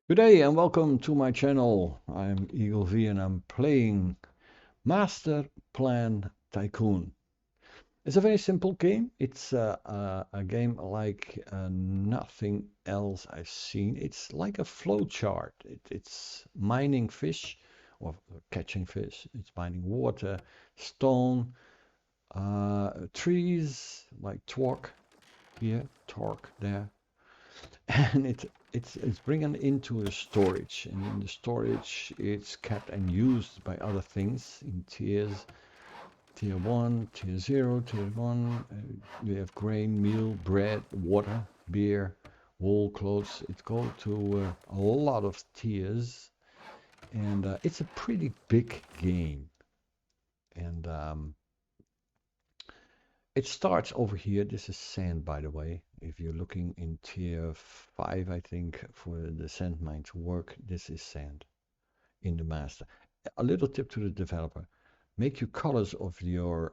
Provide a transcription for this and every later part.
Good day and welcome to my channel. I'm Eagle V and I'm playing Masterplan Tycoon. It's a very simple game. It's a game like nothing else I've seen. It's like a flow chart. It's mining fish or catching fish. It's mining water, stone, trees like torque here, torque there, and it's bringing into a storage, and in the storage it's kept and used by other things in tiers. Tier 1, tier 0, tier 1. We have grain, meal, bread, water, beer, wool, clothes. It goes to a lot of tiers, and it's a pretty big game. And it starts over here. This is sand, by the way. If you're looking in tier 5, I think, for the sand mine to work, this is sand in the master. A little tip to the developer. Make your colors of your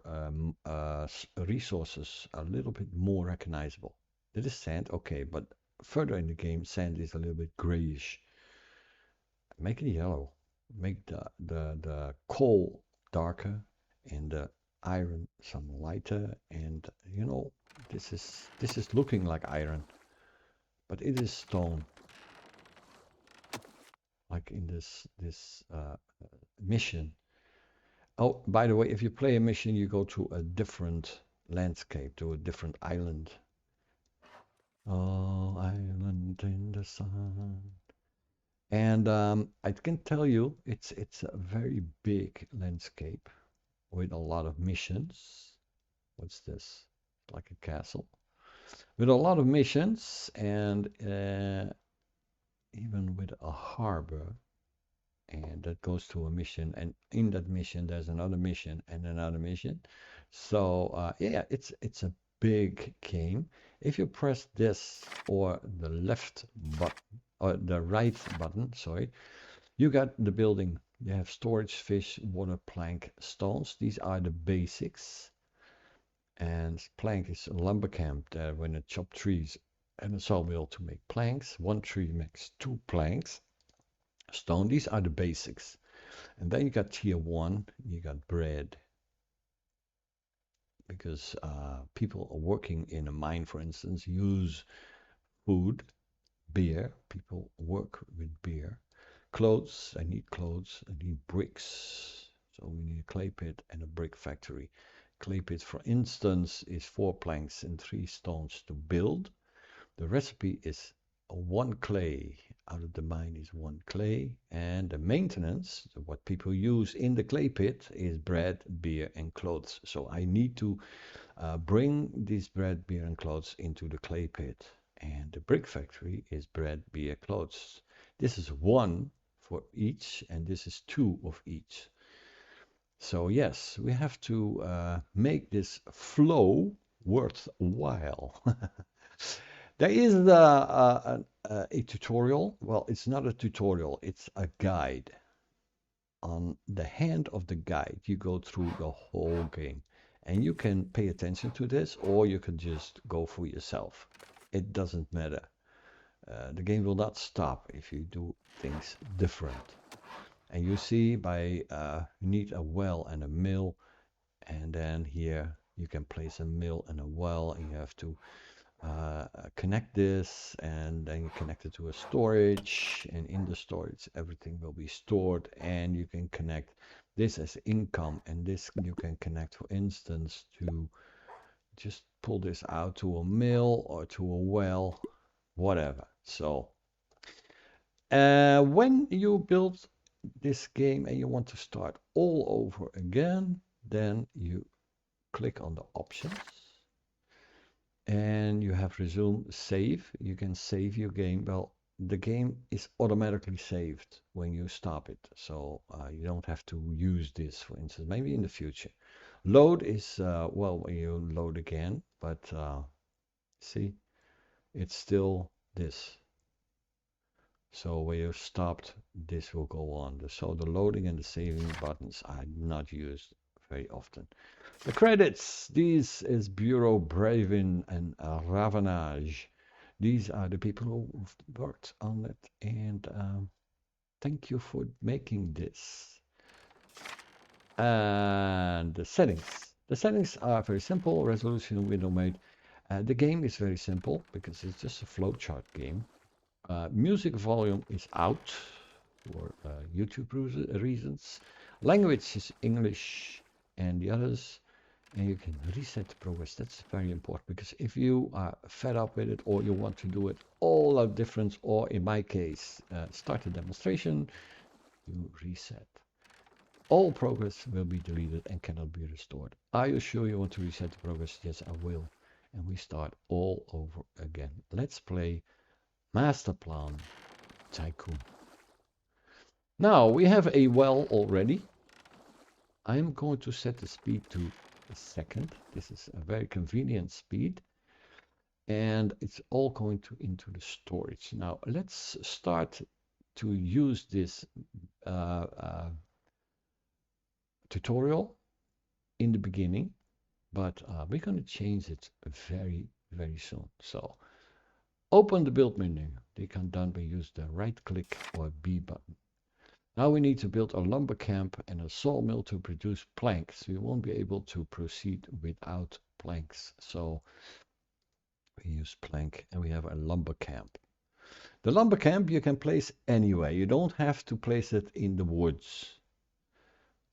resources a little bit more recognizable. This is sand, okay, but further in the game, sand is a little bit grayish. Make it yellow. Make the coal darker and the iron some lighter, and this is looking like iron, but it is stone, like in this mission. Oh, by the way, if you play a mission, you go to a different landscape, to a different island. Oh, island in the sun. And I can tell you, it's a very big landscape with a lot of missions. What's this? Like a castle with a lot of missions, and even with a harbor, and that goes to a mission, and in that mission there's another mission and another mission. So yeah, it's a big game. If you press this or the left button or the right button, sorry, you got the building. You have storage, fish, water, plank, stones. These are the basics. And plank is a lumber camp there when it chop trees and a sawmill to make planks. One tree makes two planks. Stone, these are the basics. And then you got tier 1, you got bread. Because people working in a mine, for instance, use food, beer. People work with beer. Clothes, I need clothes. I need bricks. So we need a clay pit and a brick factory. Clay pit, for instance, is 4 planks and 3 stones to build. The recipe is 1 clay. Out of the mine is 1 clay. And the maintenance, what people use in the clay pit, is bread, beer, and clothes. So I need to bring this bread, beer, and clothes into the clay pit. And the brick factory is bread, beer, clothes. This is 1 for each, and this is 2 of each. So yes, we have to make this flow worthwhile. There is a tutorial. Well, it's not a tutorial, it's a guide. On the hand of the guide, you go through the whole game. And you can pay attention to this, or you can just go for yourself. It doesn't matter. The game will not stop if you do things different. And you see, you need a well and a mill, and then here you can place a mill and a well, and you have to connect this, and then you connect it to a storage, and in the storage everything will be stored, and you can connect this as income, and this you can connect, for instance, to just pull this out to a mill or to a well, whatever. So when you build this game and you want to start all over again, then you click on the options and you have resume save. You can save your game. Well, the game is automatically saved when you stop it, so you don't have to use this, for instance, maybe in the future. Load is well, when you load again, but see, it's still this. So where you stopped, this will go on. So the loading and the saving buttons are not used very often. The credits, this is Bureau Bravin and Ravanage. These are the people who worked on it, and thank you for making this. And the settings. The settings are very simple. Resolution, window mode. The game is very simple because it's just a flowchart game. Music volume is out for YouTube reasons. Language is English and the others. And you can reset the progress. That's very important because if you are fed up with it or you want to do it all out different, or in my case, start a demonstration, you reset. All progress will be deleted and cannot be restored. Are you sure you want to reset the progress? Yes, I will. And we start all over again. Let's play Masterplan Tycoon. Now we have a well already. I am going to set the speed to a second. This is a very convenient speed. And it's all going into the storage. Now let's start to use this tutorial in the beginning, but we're going to change it very, very soon. So open the build menu. They can done by use the right click or B button. Now we need to build a lumber camp and a sawmill to produce planks. We won't be able to proceed without planks. So we use plank and we have a lumber camp. The lumber camp you can place anywhere. You don't have to place it in the woods.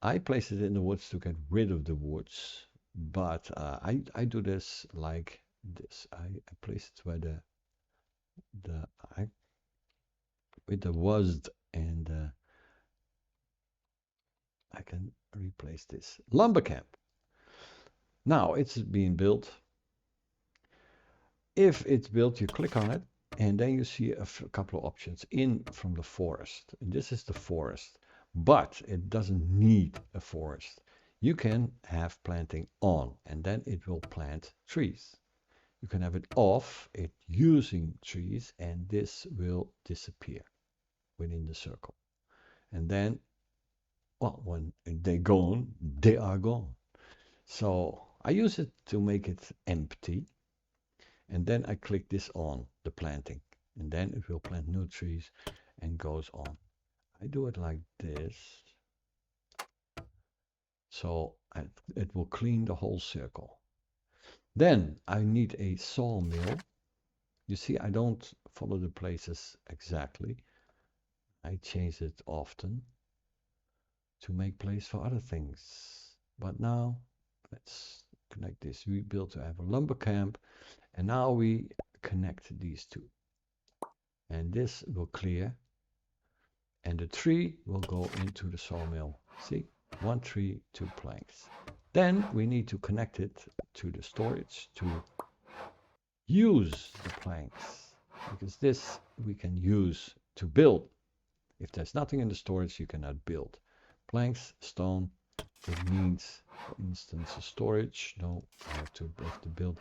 I place it in the woods to get rid of the woods, but I do this like this. I place it where with the WASD, and I can replace this lumber camp. Now it's being built. If it's built, you click on it, and then you see a couple of options in from the forest. And this is the forest, but it doesn't need a forest. You can have planting on, and then it will plant trees. You can have it off, it using trees, and this will disappear within the circle. And then, well, when they're gone, they are gone. So I use it to make it empty. And then I click this on, the planting. And then it will plant new trees and goes on. I do it like this. So it will clean the whole circle. Then I need a sawmill. You see, I don't follow the places exactly. I change it often to make place for other things. But now let's connect this. We built to have a lumber camp, and now we connect these two. And this will clear, and the tree will go into the sawmill. See, 1 tree, 2 planks. Then we need to connect it to the storage to use the planks, because this we can use to build. If there's nothing in the storage, you cannot build. Planks, stone, it needs, for instance, a storage. No, I have to build.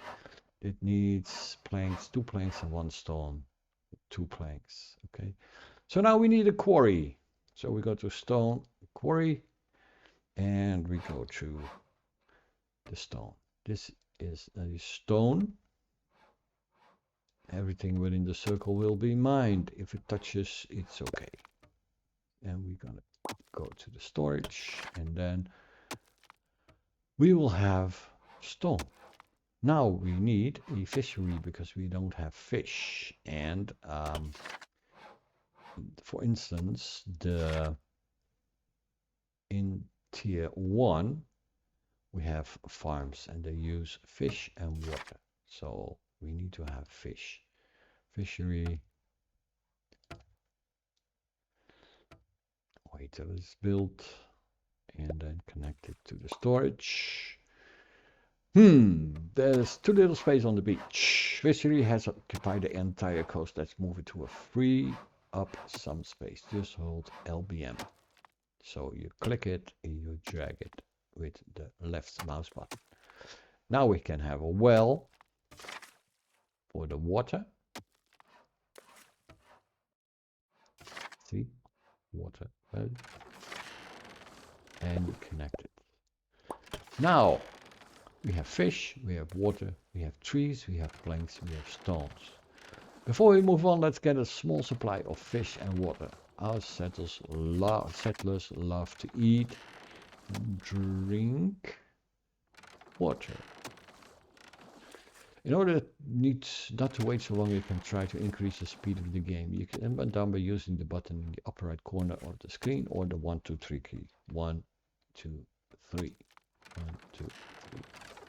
It needs planks, 2 planks and 1 stone, 2 planks. Okay, so now we need a quarry. So we go to stone, quarry, and we go to the stone. This is a stone. Everything within the circle will be mined. If it touches, it's okay. And we're gonna go to the storage, and then we will have stone. Now we need a fishery because we don't have fish. And for instance, in tier 1 we have farms and they use fish and water. So we need to have fish. Fishery. Wait till it's built and then connect it to the storage. There's too little space on the beach. Fishery has occupied the entire coast. Let's move it to a free up some space. Just hold LBM. So you click it and you drag it with the left mouse button. Now we can have a well for the water. See, water well, and we connect it. Now we have fish, we have water, we have trees, we have planks, we have stones. Before we move on, let's get a small supply of fish and water. Our settlers love to eat and drink water. In order not to wait so long, you can try to increase the speed of the game. You can input down by using the button in the upper right corner of the screen or the 1, 2, 3 key. 1, 2, 3. 1, 2, 3.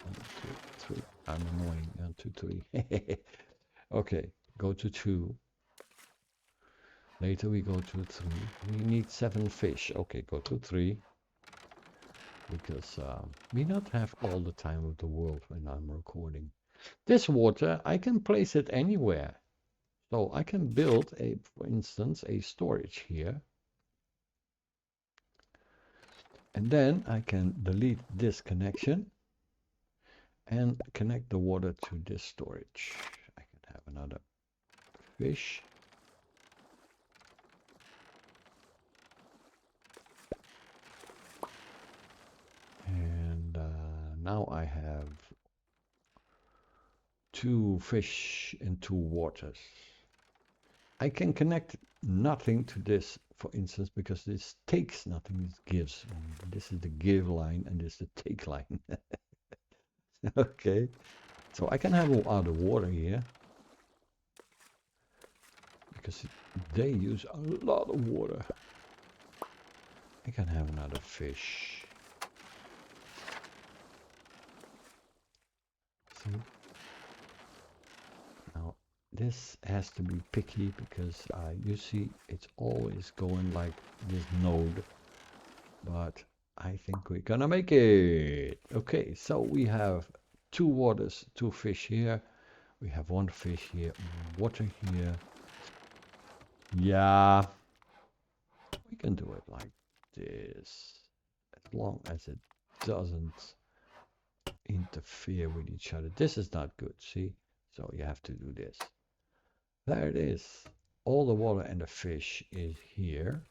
1, 2, 3. I'm annoying. 1, 2, 3. Okay, go to 2. Later we go to 3. We need 7 fish. Okay, go to 3. Because we not have all the time of the world when I'm recording. This water, I can place it anywhere. So I can build, for instance, a storage here. And then I can delete this connection and connect the water to this storage. I can have another fish. And now I have 2 fish and 2 waters. I can connect nothing to this, for instance, because this takes nothing, it gives. And this is the give line and this is the take line. Okay, so I can have other water here because they use a lot of water. I can have another fish. See? Now this has to be picky because you see it's always going like this node, but I think we're gonna make it. Okay, so we have 2 waters, 2 fish here. We have 1 fish here, water here. Yeah, we can do it like this, as long as it doesn't interfere with each other. This is not good, see? So you have to do this. There it is. All the water and the fish is here.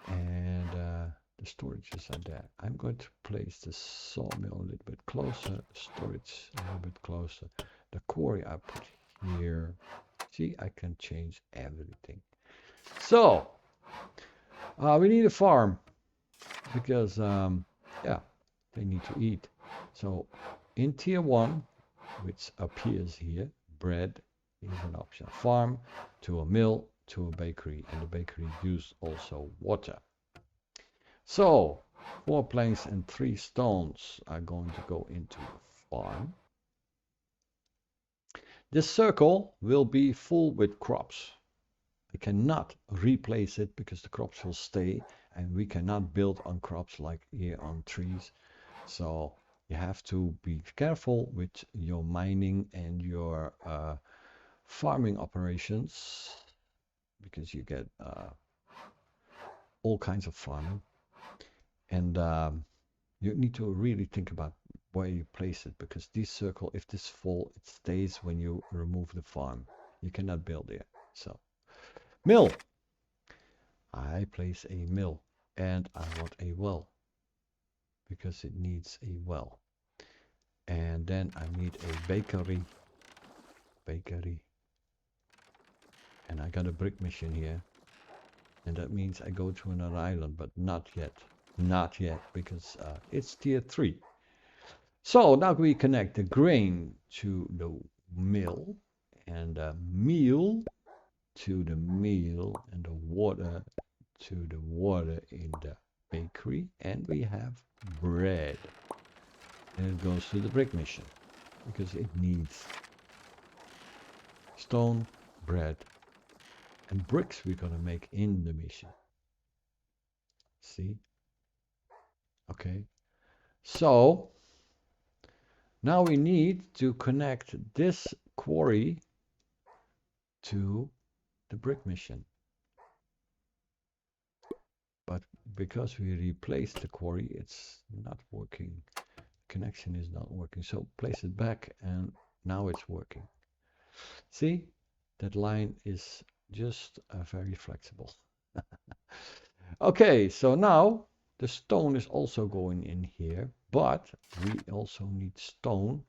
And the storages are there. I'm going to place the sawmill a little bit closer, storage a little bit closer. The quarry I put here. See, I can change everything. So, we need a farm because, yeah, they need to eat. So, in tier 1, which appears here, bread is an option. Farm to a mill to a bakery, and the bakery use also water. So 4 planks and 3 stones are going to go into the farm. This circle will be full with crops. I cannot replace it because the crops will stay and we cannot build on crops like here on trees. So you have to be careful with your mining and your farming operations because you get all kinds of farming. And you need to really think about where you place it because this circle, if this full, it stays when you remove the farm. You cannot build there. So, mill. I place a mill and I want a well because it needs a well. And then I need a bakery. And I got a brick machine here. And that means I go to another island, but not yet. Not yet, because it's tier 3. So now we connect the grain to the mill, and the meal to the meal, and the water to the water in the bakery, and we have bread. And it goes to the brick machine, because it needs stone, bread, and bricks we're gonna make in the mission. See? Okay. So now we need to connect this quarry to the brick mission. But because we replaced the quarry, it's not working. Connection is not working. So place it back and now it's working. See, that line is just very flexible. Okay, so now the stone is also going in here, but we also need stone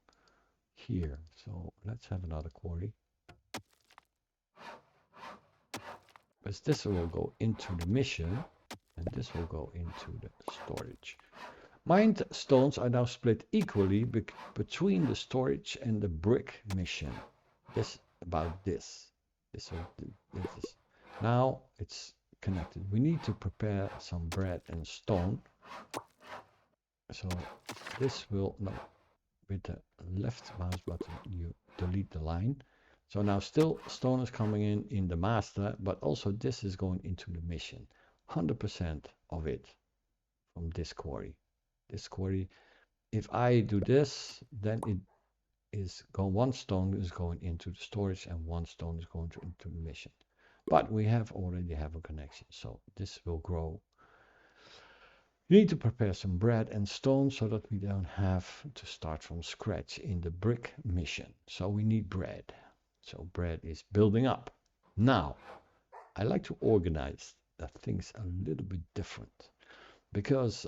here. So let's have another quarry. Because this will go into the mission, and this will go into the storage. Mined stones are now split equally between the storage and the brick mission. This about this. This is now it's connected. We need to prepare some bread and stone. So this will no, with the left mouse button you delete the line. So now still stone is coming in the master, but also this is going into the mission. 100% of it from this quarry. This quarry, if I do this, then it is going, one stone is going into the storage and one stone is going into the mission. But we already have a connection, so this will grow. You need to prepare some bread and stone so that we don't have to start from scratch in the brick mission. So we need bread. So bread is building up. Now, I like to organize things a little bit different because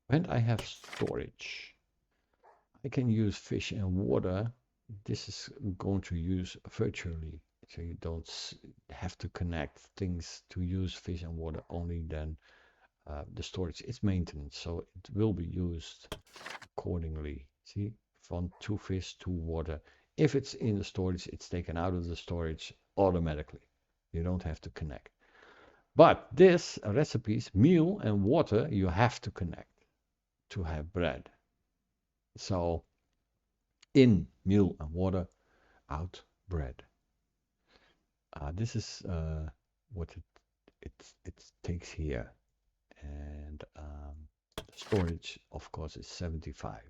when I have storage, I can use fish and water. This is going to use virtually, so you don't have to connect things to use fish and water only then. The storage is maintenance, so it will be used accordingly. See, from 2 fish to water. If it's in the storage, it's taken out of the storage automatically. You don't have to connect. But this recipes, meal and water, you have to connect to have bread. So in meal and water, out bread. This is what it takes here. And the storage, of course, is 75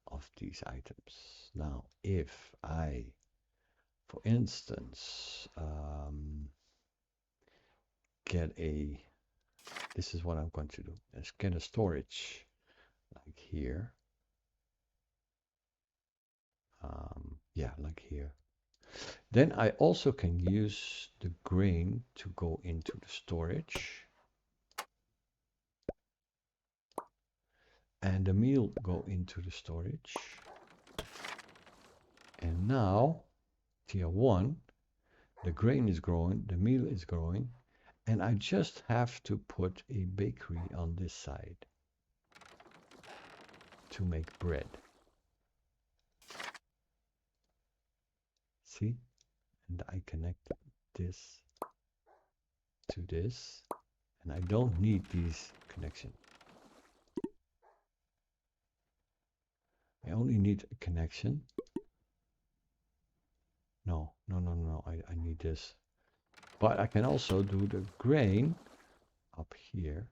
of these items. Now, if I, for instance, this is what I'm going to do. Let's get a storage like here. Yeah, like here. Then I also can use the grain to go into the storage. And the meal go into the storage. And now, tier 1, the grain is growing, the meal is growing, and I just have to put a bakery on this side to make bread. See? And I connect this to this, and I don't need these connections. I only need a connection. No, I need this. But I can also do the grain up here.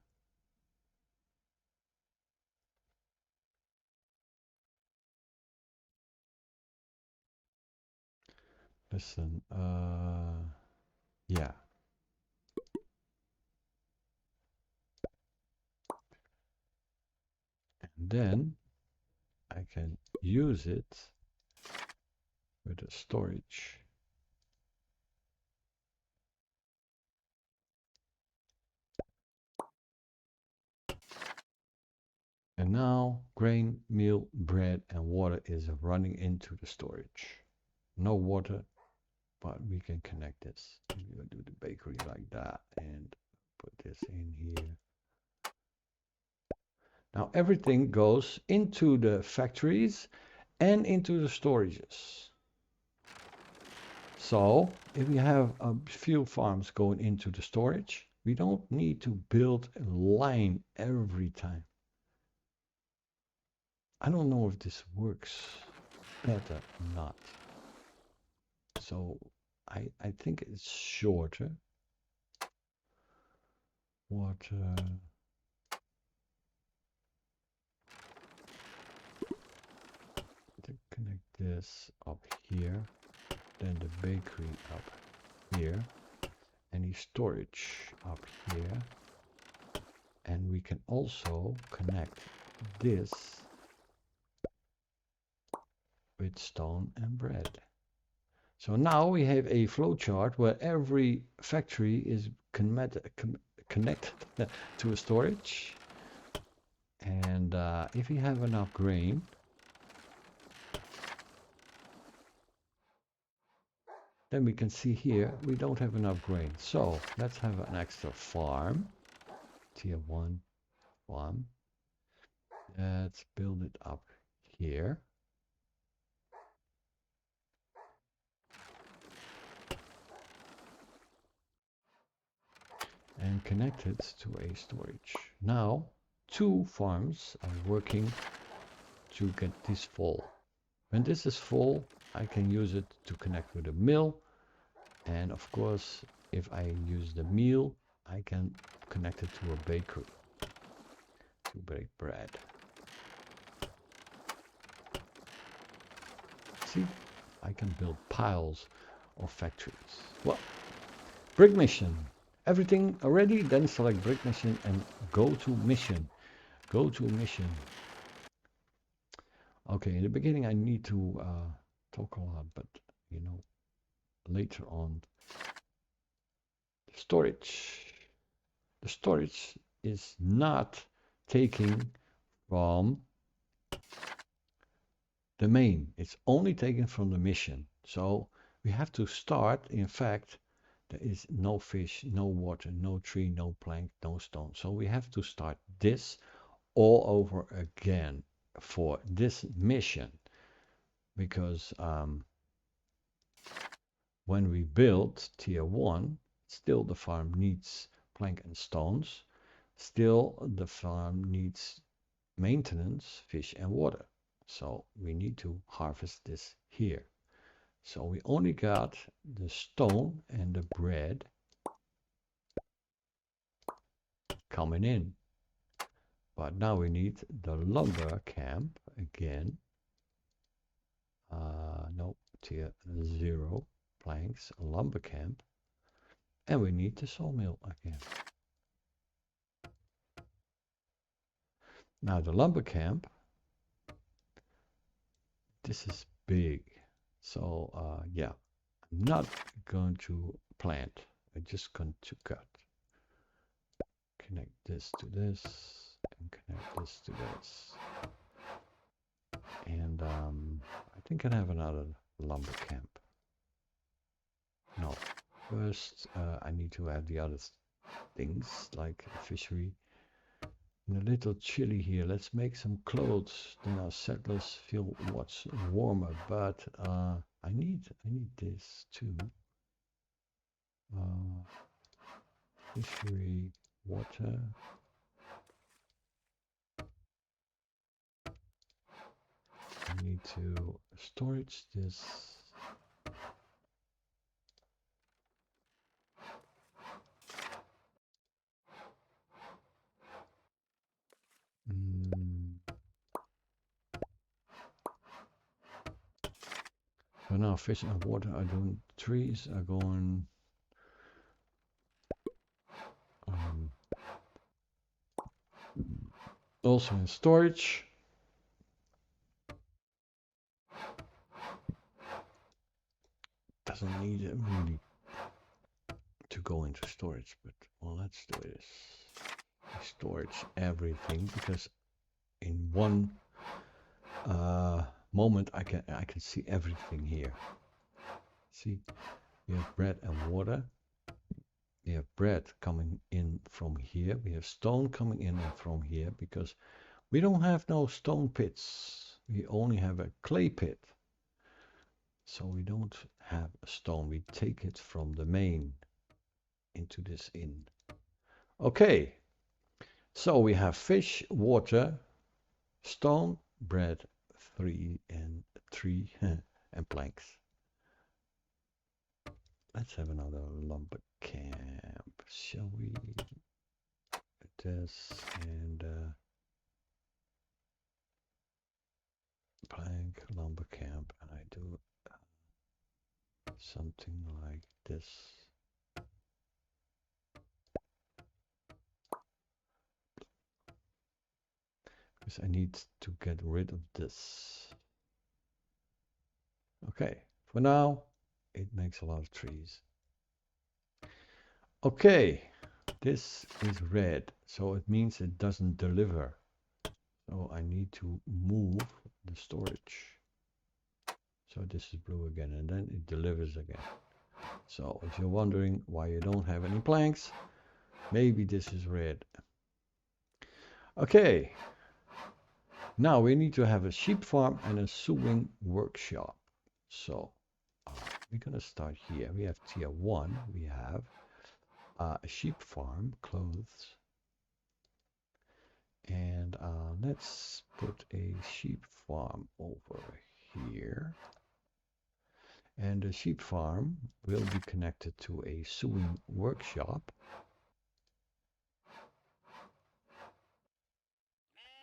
Listen, yeah. And then I can use it with a storage. And now grain, meal, bread, and water is running into the storage. No water, but we can connect this. We'll do the bakery like that and put this in here. Now everything goes into the factories and into the storages. So if we have a few farms going into the storage, we don't need to build a line every time. I don't know if this works better or not. So I think it's shorter. Water. To connect this up here, then the bakery up here, any storage up here, and we can also connect this with stone and bread. So now we have a flowchart where every factory is connected to a storage. And if we have enough grain, then we can see here we don't have enough grain. So let's have an extra farm. Tier 1 farm. Let's build it up here. And connect it to a storage. Now, 2 farms are working to get this full. When this is full, I can use it to connect with a mill. And of course, if I use the meal, I can connect it to a bakery to bake bread. See, I can build piles of factories. Well, brick mission. Everything already? Then select brick mission and go to mission. Go to mission. Okay, in the beginning I need to talk a lot, but you know, later on. Storage. The storage is not taking from the main. It's only taken from the mission. So we have to start. In fact, there is no fish, no water, no tree, no plank, no stone. So we have to start this all over again for this mission. Because when we build tier 1, still the farm needs plank and stones. Still the farm needs maintenance, fish and water. So we need to harvest this here. So we only got the stone and the bread coming in. But now we need the lumber camp again. No, tier 0 planks, lumber camp. And we need the sawmill again. Now the lumber camp, this is big. So yeah, I'm not going to plant. I'm just going to cut. Connect this to this and connect this to this. And I think I have another lumber camp. No, first I need to have the other things like fishery. And a little chilly here. Let's make some clothes. Then our settlers feel what's warmer. But I need this too. Fishery, water. I need to storage this. So now fish and water are doing, trees are going. Also in storage. Doesn't need it really to go into storage, but well, let's do this. Storage everything, because in one moment I can see everything here. See, we have bread and water. We have bread coming in from here. We have stone coming in from here, because we don't have no stone pits. We only have a clay pit. So we don't have a stone. We take it from the main into this inn. Okay. So we have fish, water, stone, bread, 3 and 3 and planks. Let's have another lumber camp, shall we? This and plank, lumber camp, and I do something like this. Because I need to get rid of this. Okay, for now, it makes a lot of trees. Okay, this is red, so it means it doesn't deliver. So I need to move the storage. So this is blue again, and then it delivers again. So if you're wondering why you don't have any planks, maybe this is red. Okay, now we need to have a sheep farm and a sewing workshop. So we're gonna start here. We have tier 1, we have a sheep farm, clothes, and let's put a sheep farm over here. And the sheep farm will be connected to a sewing workshop.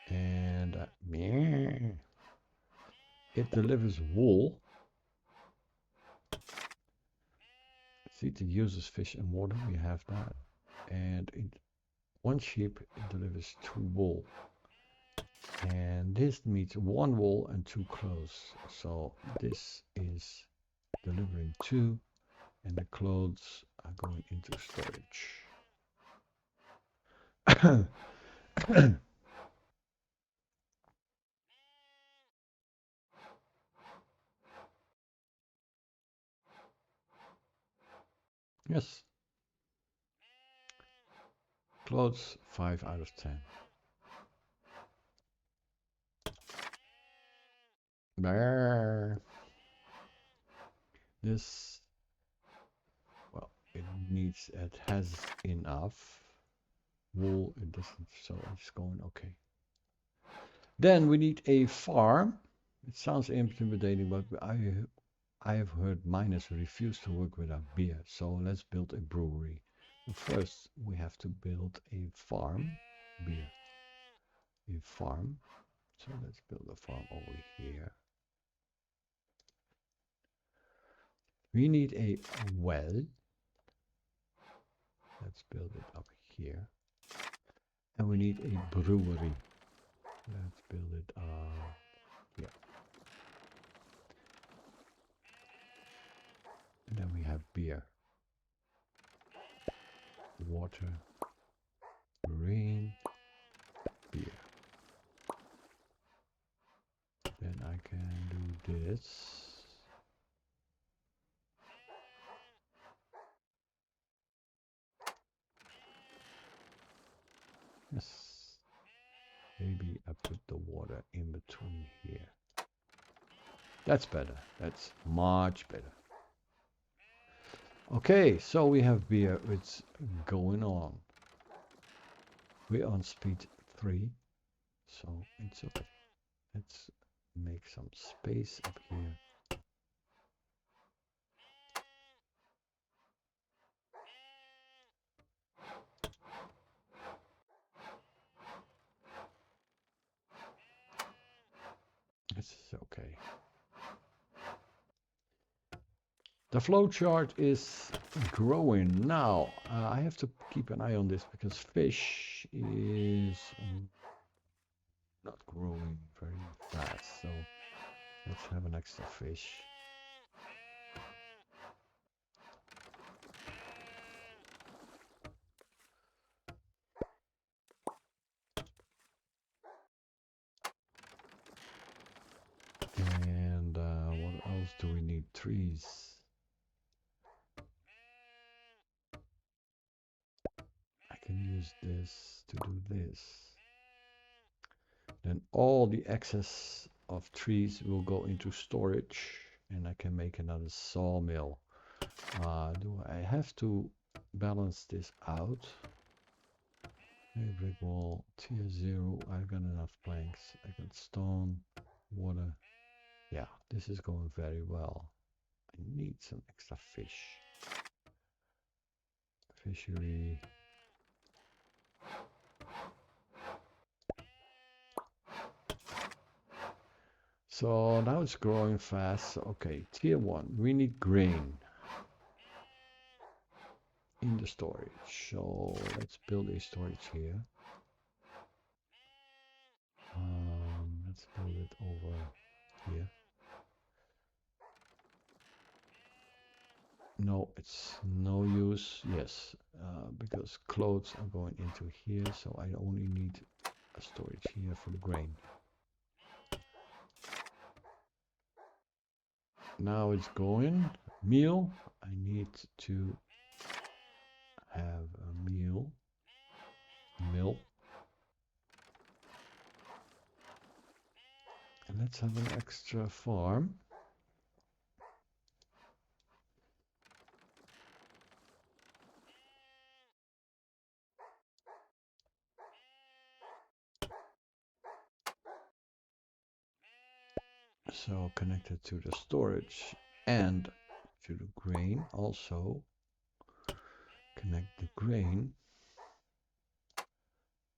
And it delivers wool. See, it uses fish and water. We have that. And one sheep, it delivers 2 wool. And this needs 1 wool and 2 clothes. So this is delivering 2, and the clothes are going into storage. Yes. Clothes 5 out of 10. Brr. This, well, it has enough wool. It doesn't, so it's going okay. Then we need a farm. It sounds intimidating, but I have heard miners refuse to work without beer. So let's build a brewery. First, we have to build a farm. Beer. A farm. So let's build a farm over here. We need a well. Let's build it up here. And we need a brewery. Let's build it here. And then we have beer, water, rain, beer. Then I can do this. Yes. Maybe I put the water in between here. That's better. That's much better. Okay, so we have beer. It's going on. We're on speed 3, so it's okay. Let's make some space up here. This is okay. The flowchart is growing now. I have to keep an eye on this because fish is not growing very fast. So let's have an extra fish. And what else do we need? Trees. I can use this to do this. Then all the excess of trees will go into storage, and I can make another sawmill. Do I have to balance this out? A brick wall, tier 0. I've got enough planks. I got stone, water. Yeah, this is going very well. I need some extra fish. Fishery. So now it's growing fast. Okay, tier 1. We need grain in the storage. So let's build a storage here. Let's build it over here. No, it's no use. Yes, because clothes are going into here, so I only need a storage here for the grain. Now it's going. Meal. I need to have a meal. Mill. And let's have an extra farm. So connected to the storage and to the grain also. Connect the grain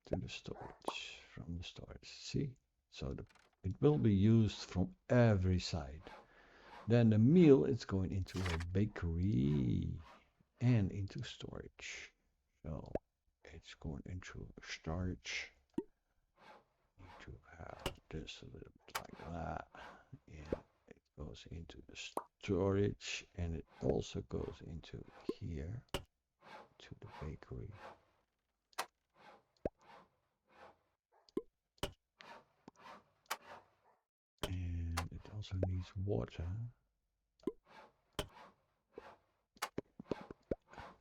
to the storage from the storage. See? So it will be used from every side. Then the meal is going into a bakery and into storage. So it's going into storage. Need to have this a little bit like that. And it goes into the storage and it also goes into here to the bakery. And it also needs water.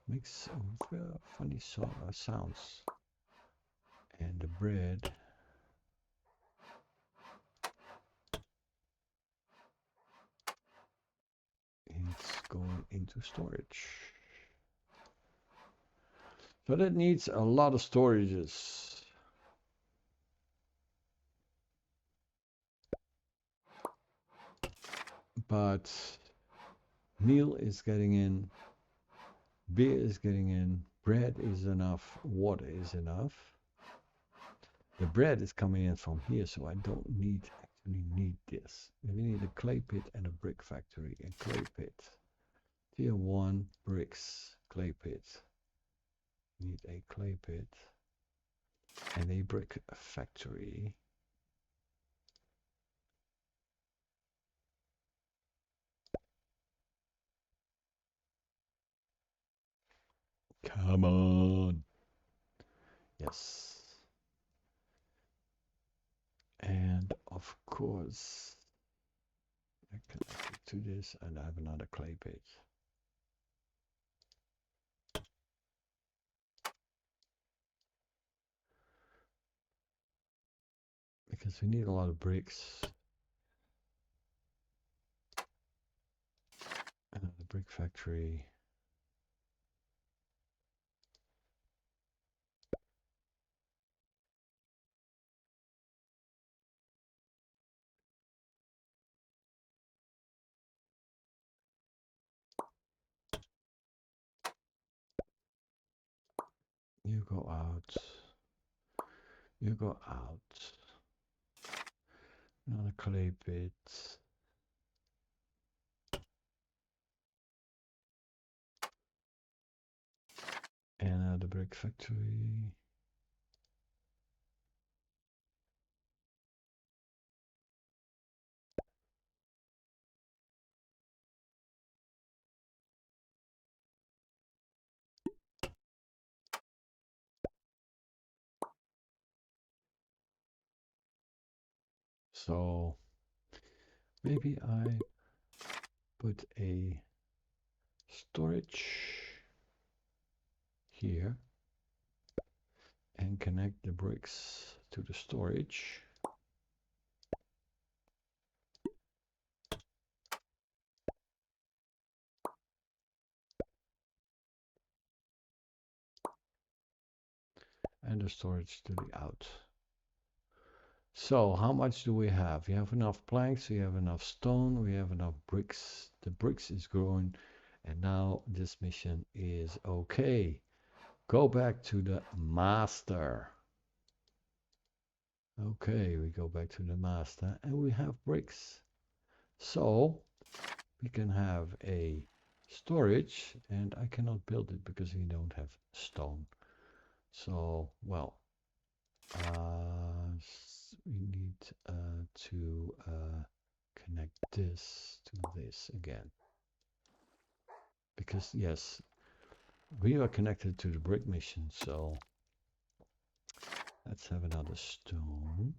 Makes funny sounds. And the bread it's going into storage. So that needs a lot of storages. But meal is getting in, beer is getting in, bread is enough, water is enough. The bread is coming in from here, so I don't actually need this. We need a clay pit and a brick factory. A clay pit. Tier 1 bricks, clay pit. Need a clay pit and a brick factory. Come on. Yes. And of course, I connect it to this and I have another clay pit. Because we need a lot of bricks. Another brick factory. You go out. You go out. Another clay pit. Another brick factory. So maybe I put a storage here and connect the bricks to the storage. And the storage to the out. So how much do we have? We have enough planks, we have enough stone, we have enough bricks. The bricks is growing and now this mission is okay. Go back to the master. Okay, we go back to the master and we have bricks. So we can have a storage and I cannot build it because we don't have stone. So, well, we need to connect this to this again. Because, yes, we are connected to the brick mission, so let's have another stone.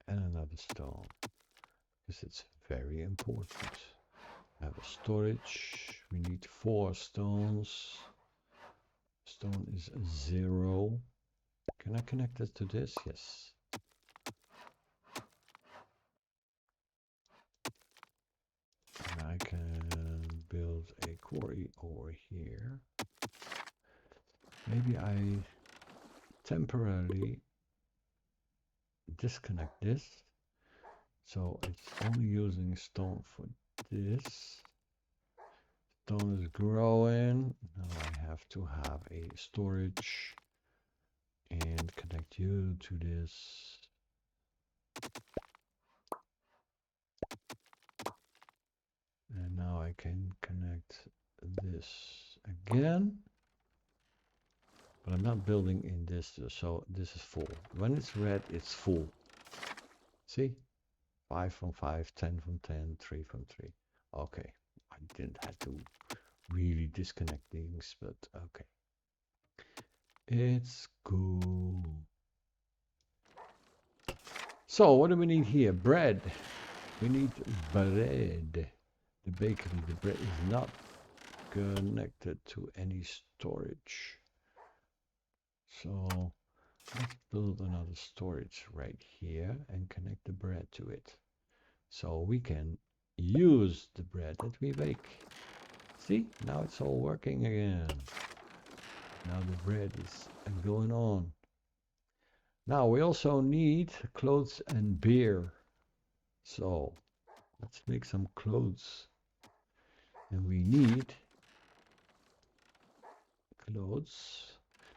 and another stone, because it's very important. I have a storage. We need 4 stones. Stone is 0. Can I connect it to this? Yes. And I can build a quarry over here. Maybe I temporarily disconnect this. So it's only using stone for this. Stone is growing. Now I have to have a storage and connect you to this. And now I can connect this again. But I'm not building in this, so this is full. When it's red, it's full. See? 5 from 5, 10 from 10, 3 from 3. Okay. I didn't have to really disconnect things, but okay. It's cool. So what do we need here? Bread. We need bread. The bakery, the bread is not connected to any storage. So let's build another storage right here and connect the bread to it. So we can use the bread that we bake. See, now it's all working again. Now the bread is going on. Now we also need clothes and beer. So let's make some clothes. And we need clothes.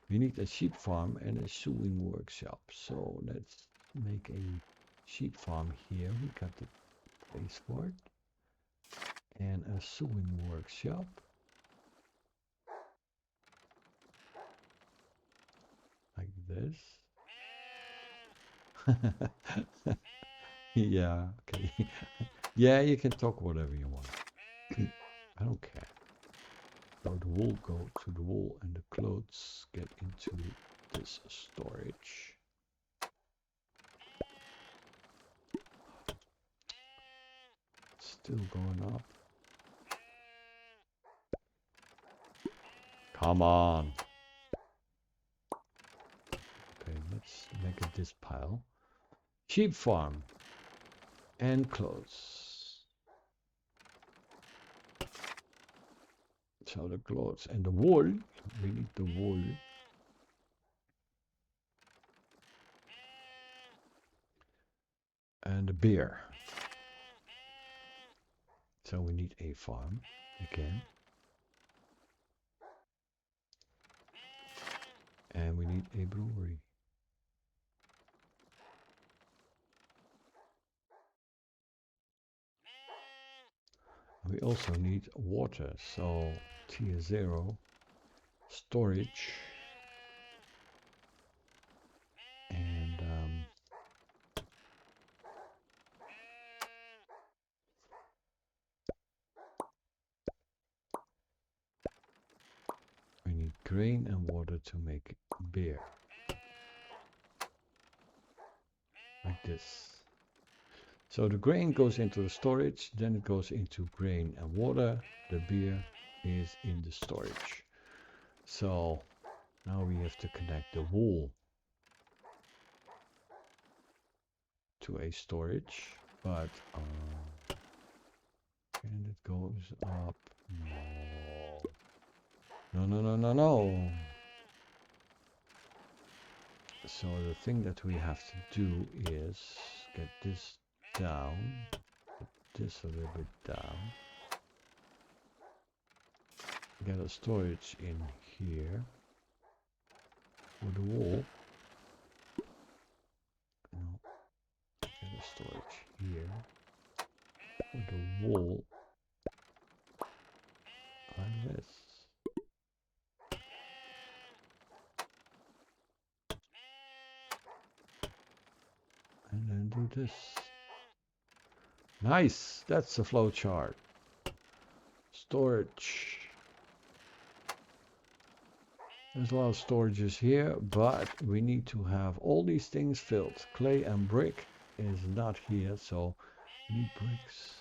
We need a sheep farm and a sewing workshop. So let's make a sheep farm here. We got the place for it. And a sewing workshop. Like this. Yeah, okay. Yeah, you can talk whatever you want. I don't care. So the wool go to the wool and the clothes get into this storage. Still going up. Come on. Okay, let's make it this pile. Sheep farm and clothes. So the clothes and the wool. We need the wool. And the beer. So we need a farm again. And we need a brewery. We also need water, so tier 0, storage, and we need grain and water to make beer. Like this. So the grain goes into the storage, then it goes into grain and water. The beer is in the storage. So now we have to connect the wool to a storage, but and it goes up. No. So the thing that we have to do is get this down, put this a little bit down, get a storage in here for the wall. No, get a storage here for the wall, like this. And then do this. Nice, that's a flow chart. Storage. There's a lot of storages here, but we need to have all these things filled. Clay and brick is not here, so we need bricks.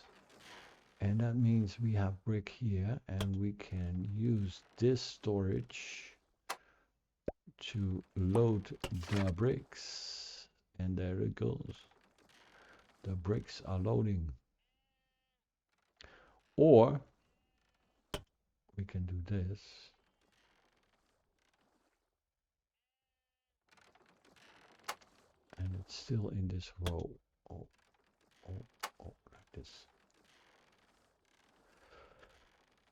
And that means we have brick here, and we can use this storage to load the bricks. And there it goes. The bricks are loading. Or we can do this. And it's still in this row. Oh, oh, oh, like this.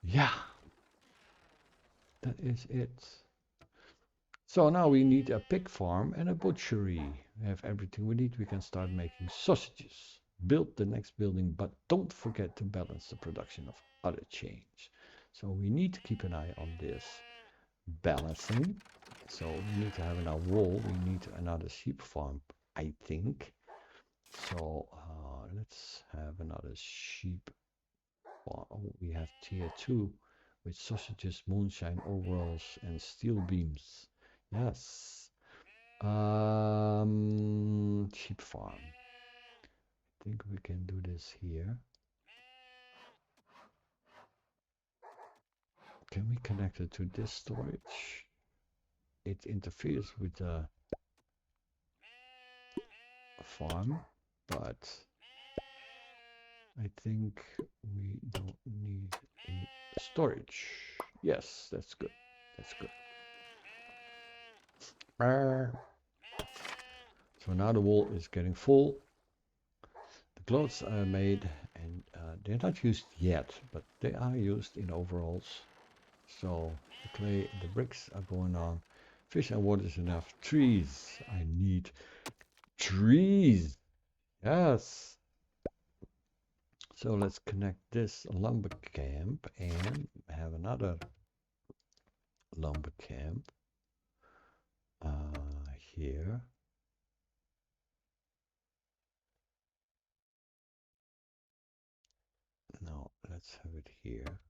Yeah, that is it. So now we need a pig farm and a butchery. We have everything we need. We can start making sausages. Build the next building, but don't forget to balance the production of other chains. So we need to keep an eye on this balancing. So we need to have in our wall, we need another sheep farm, I think. So let's have another sheep farm. Oh, we have tier 2 with sausages, moonshine, overalls, and steel beams. Yes. Sheep farm. I think we can do this here. Can we connect it to this storage? It interferes with the farm, but I think we don't need a storage. Yes, that's good. That's good. So now the wall is getting full. The clothes are made, and they're not used yet, but they are used in overalls. So the clay, the bricks are going on. Fish and water is enough. Trees. I need trees. Yes. So let's connect this lumber camp and have another lumber camp here. Now let's have it here.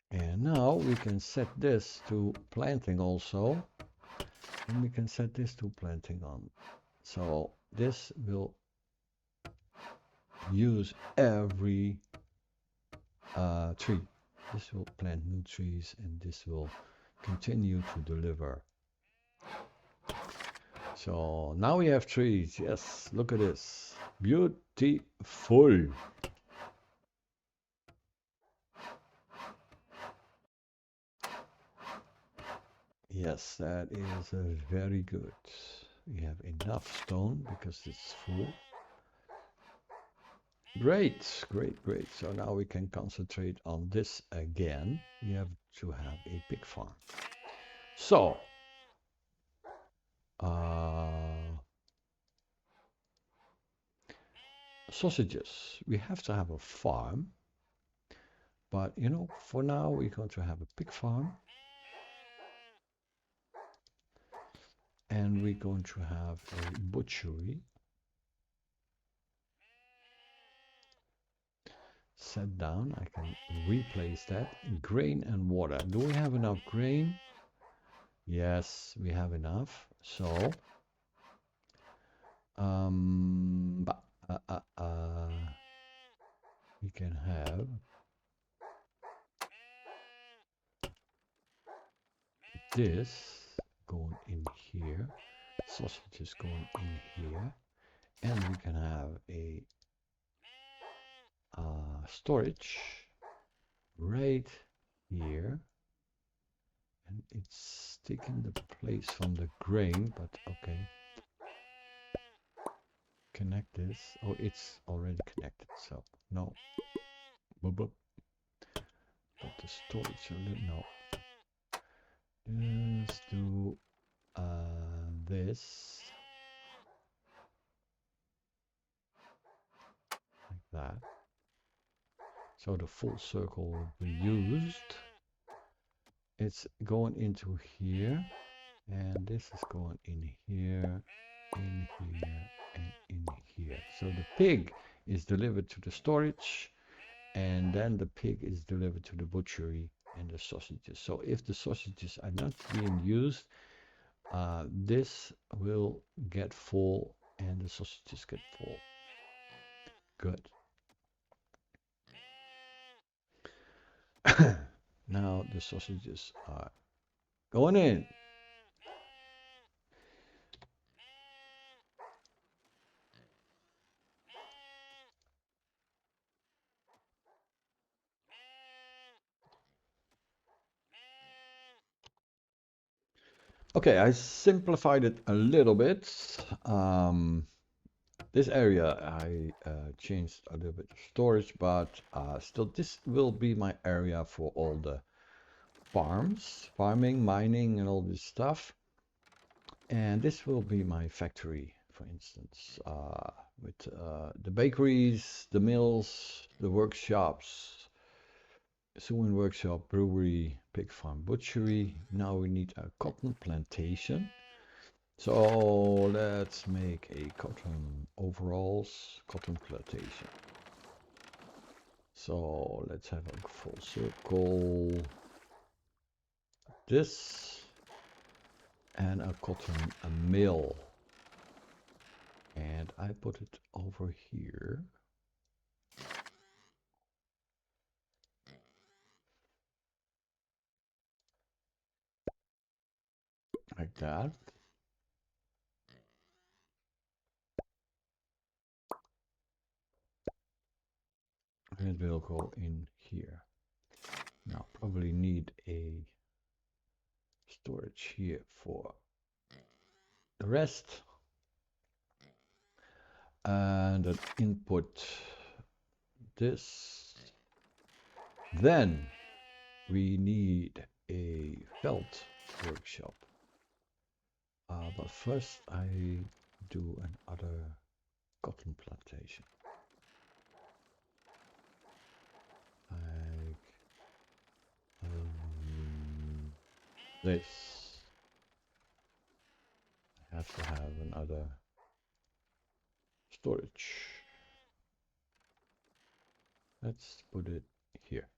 And now we can set this to planting also. And we can set this to planting on. So this will use every tree. This will plant new trees, and this will continue to deliver. So now we have trees. Yes, look at this. Beautiful. Yes, that is very good. We have enough stone because it's full. Great, great, great. So now we can concentrate on this again. We have to have a pig farm. So, sausages. We have to have a farm. But, you know, for now we're going to have a pig farm. And we're going to have a butchery. Set down, I can replace that. Grain and water. Do we have enough grain? Yes, we have enough. So, we can have this going in here, sausages going in here, and we can have a storage right here, and it's taking the place from the grain, but okay. Connect this. Oh, it's already connected, so no. Boop, boop. But the storage, no. Let's do this like that. So the full circle will be used. It's going into here, and this is going in here, and in here. So the pig is delivered to the storage, and then the pig is delivered to the butchery and the sausages. So if the sausages are not being used, this will get full and the sausages get full. Good. Now the sausages are going in. Okay, I simplified it a little bit. This area I changed a little bit of storage, but still this will be my area for all the farming, mining, and all this stuff. And this will be my factory, for instance, with the bakeries, the mills, the workshops, sewing workshop, brewery, pig farm, butchery. Now we need a cotton plantation. So let's make a cotton overalls, cotton plantation. So let's have a full circle. This and a cotton mill. And I put it over here. Like that. And it will go in here. Now probably need a storage here for the rest. And an input this. Then we need a felt workshop. But first I do another cotton plantation. Like this. I have to have another storage. Let's put it here.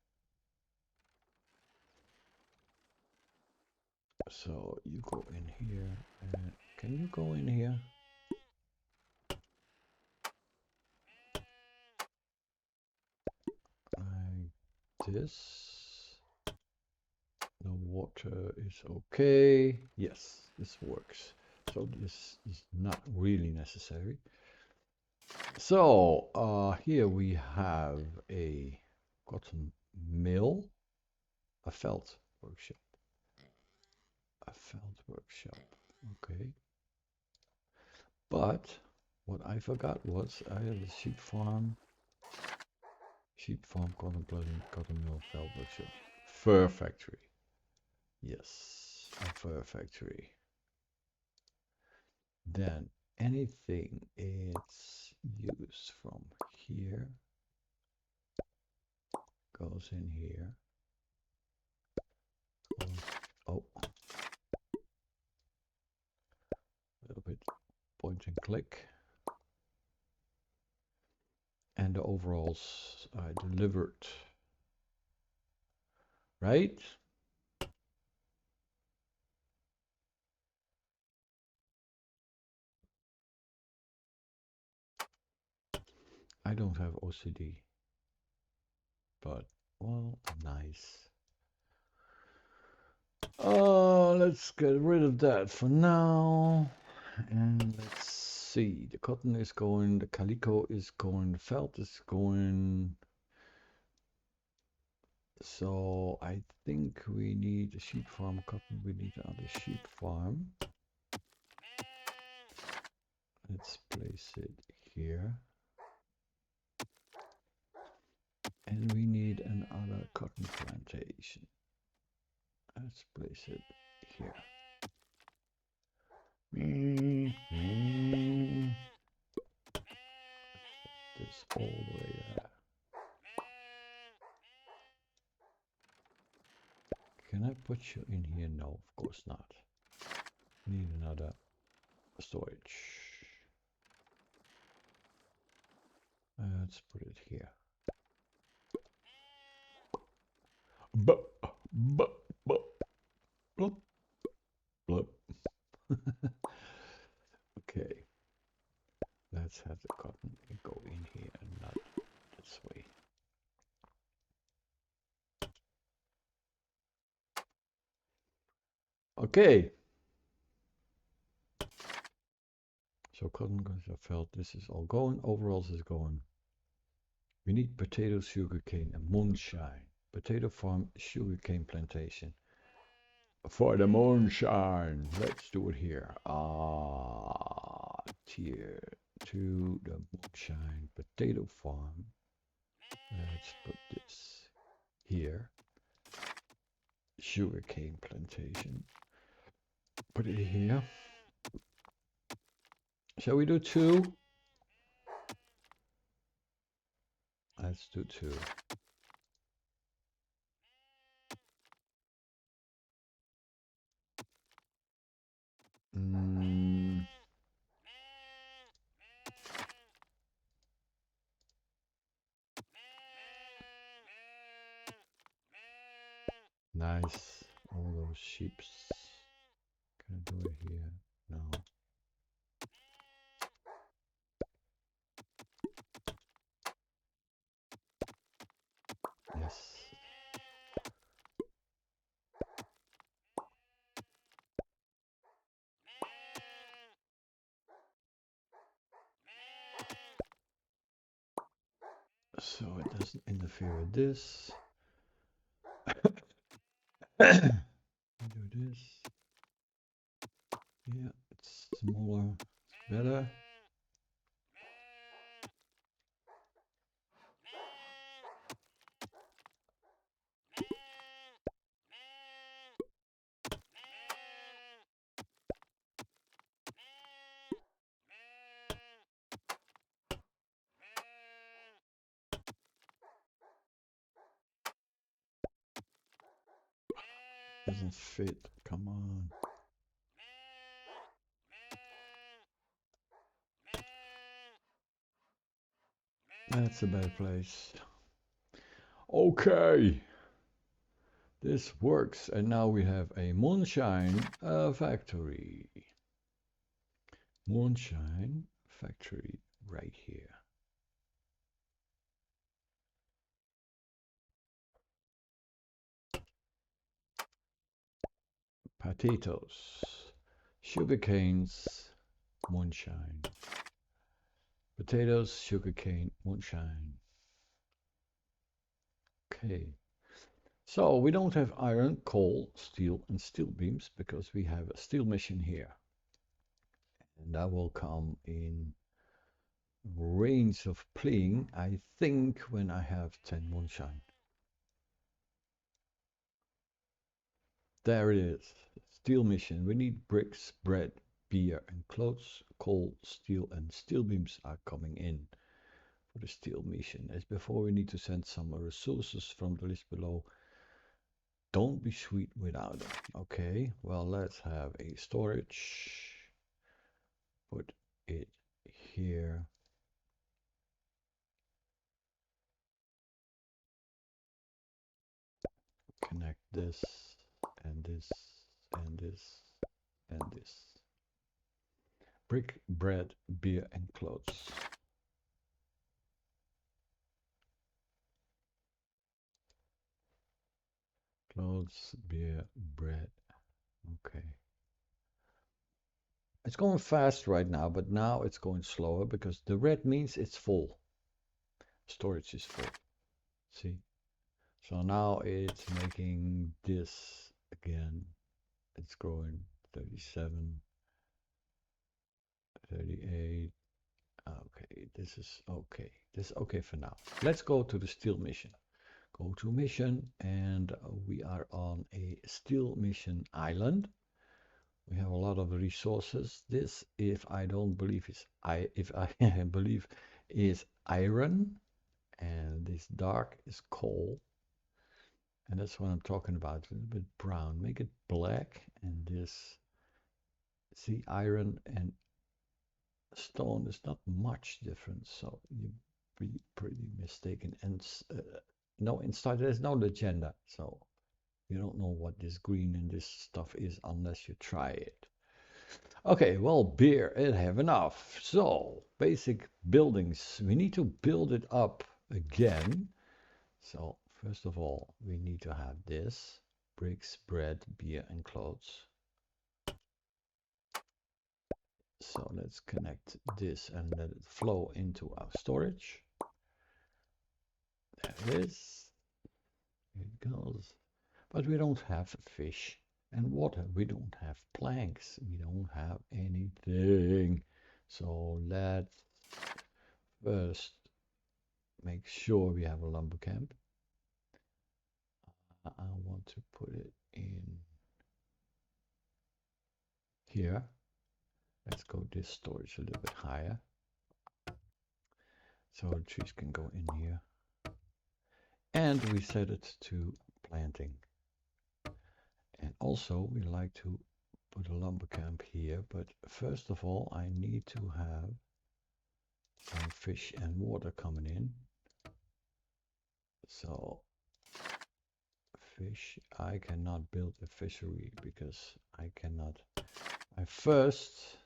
So you go in here, and can you go in here? Like this. The water is okay. Yes, this works. So this is not really necessary. So here we have a cotton mill, a felt workshop. A felt workshop, okay. But what I forgot was I have a sheep farm, cotton planting, cotton mill, felt workshop, fur factory. Yes, a fur factory. Then anything it's used from here goes in here. Oh, a little bit point and click. And the overalls are delivered, right? I don't have OCD, but well, nice. Let's get rid of that for now. And let's see. The cotton is going, the calico is going, the felt is going. So I think we need a sheep farm cotton. We need another sheep farm. Let's place it here. And we need another cotton plantation. Let's place it here. This all the way there. Can I put you in here? No, of course not. Need another storage. Let's put it here. Bup, bup, bup, blop, blop. Okay, let's have the cotton go in here and not this way. Okay. So cotton felt this is all going. Overalls is going. We need potatoes, sugarcane, and moonshine. Potato farm, sugarcane plantation. For the moonshine, let's do it here. Tier 2, the moonshine potato farm. Let's put this here. Sugarcane plantation. Put it here. Shall we do 2? Let's do 2. Nice. All those sheeps. Can I do it here? No. Yes. So it doesn't interfere with this. Do this. Yeah, it's smaller. It's better. Doesn't fit. Come on. That's a better place. Okay. This works. And now we have a moonshine factory. Moonshine factory right here. Potatoes, sugarcanes, moonshine. Potatoes, sugarcane, moonshine. Okay. So we don't have iron, coal, steel, and steel beams because we have a steel mission here. And that will come in range of playing, I think, when I have 10 moonshine. There it is. Steel mission. We need bricks, bread, beer, and clothes. Coal, steel, and steel beams are coming in for the steel mission. As before, we need to send some resources from the list below. Don't be sweet without them. Okay, well, let's have a storage. Put it here. Connect this and this and this and this. Brick, bread, beer, and clothes. Clothes, beer, bread. Okay. It's going fast right now, but now it's going slower because the red means it's full. Storage is full. See? So now it's making this again. It's growing 37, 38. Okay, this is okay. This is okay for now. Let's go to the steel mission. Go to mission, and we are on a steel mission island. We have a lot of resources. This, if I don't believe, if I believe, is iron, and this dark is coal. And that's what I'm talking about. A little bit brown. Make it black, and this. See, iron and stone is not much different, so you'd be pretty mistaken. And no, inside there's no agenda, so You don't know what this green and this stuff is unless you try it. Okay, well, beer, I have enough. So, basic buildings. We need to build it up again. So, first of all, we need to have this. Bricks, bread, beer, and clothes. So let's connect this and let it flow into our storage. There it is. Here it goes. But we don't have fish and water. We don't have planks. We don't have anything. So let's first make sure we have a lumber camp. I want to put it in here. Let's go this storage a little bit higher. So the trees can go in here. And we set it to planting. And also we like to put a lumber camp here, but first of all I need to have some fish and water coming in. So fish, I cannot build a fishery because I first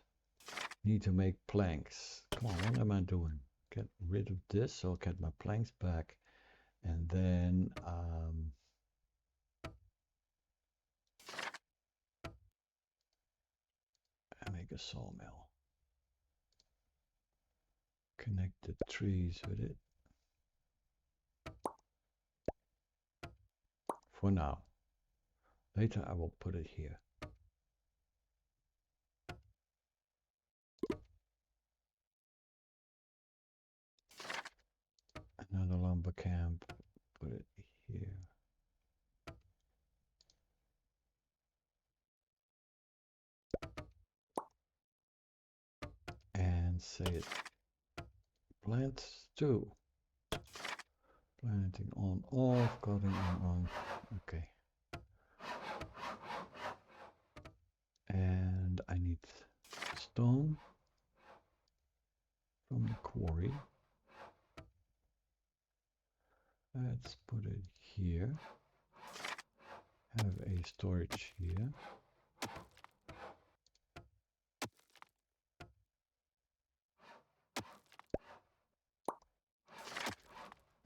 need to make planks. Come on, what am I doing? Get rid of this, so I'll get my planks back, and then I make a sawmill. Connect the trees with it. For now. Later I will put it here. Another lumber camp, put it here. And say it. Plant 2. Planting on, off, cutting on. Okay. And I need stone from the quarry. Let's put it here. Have a storage here.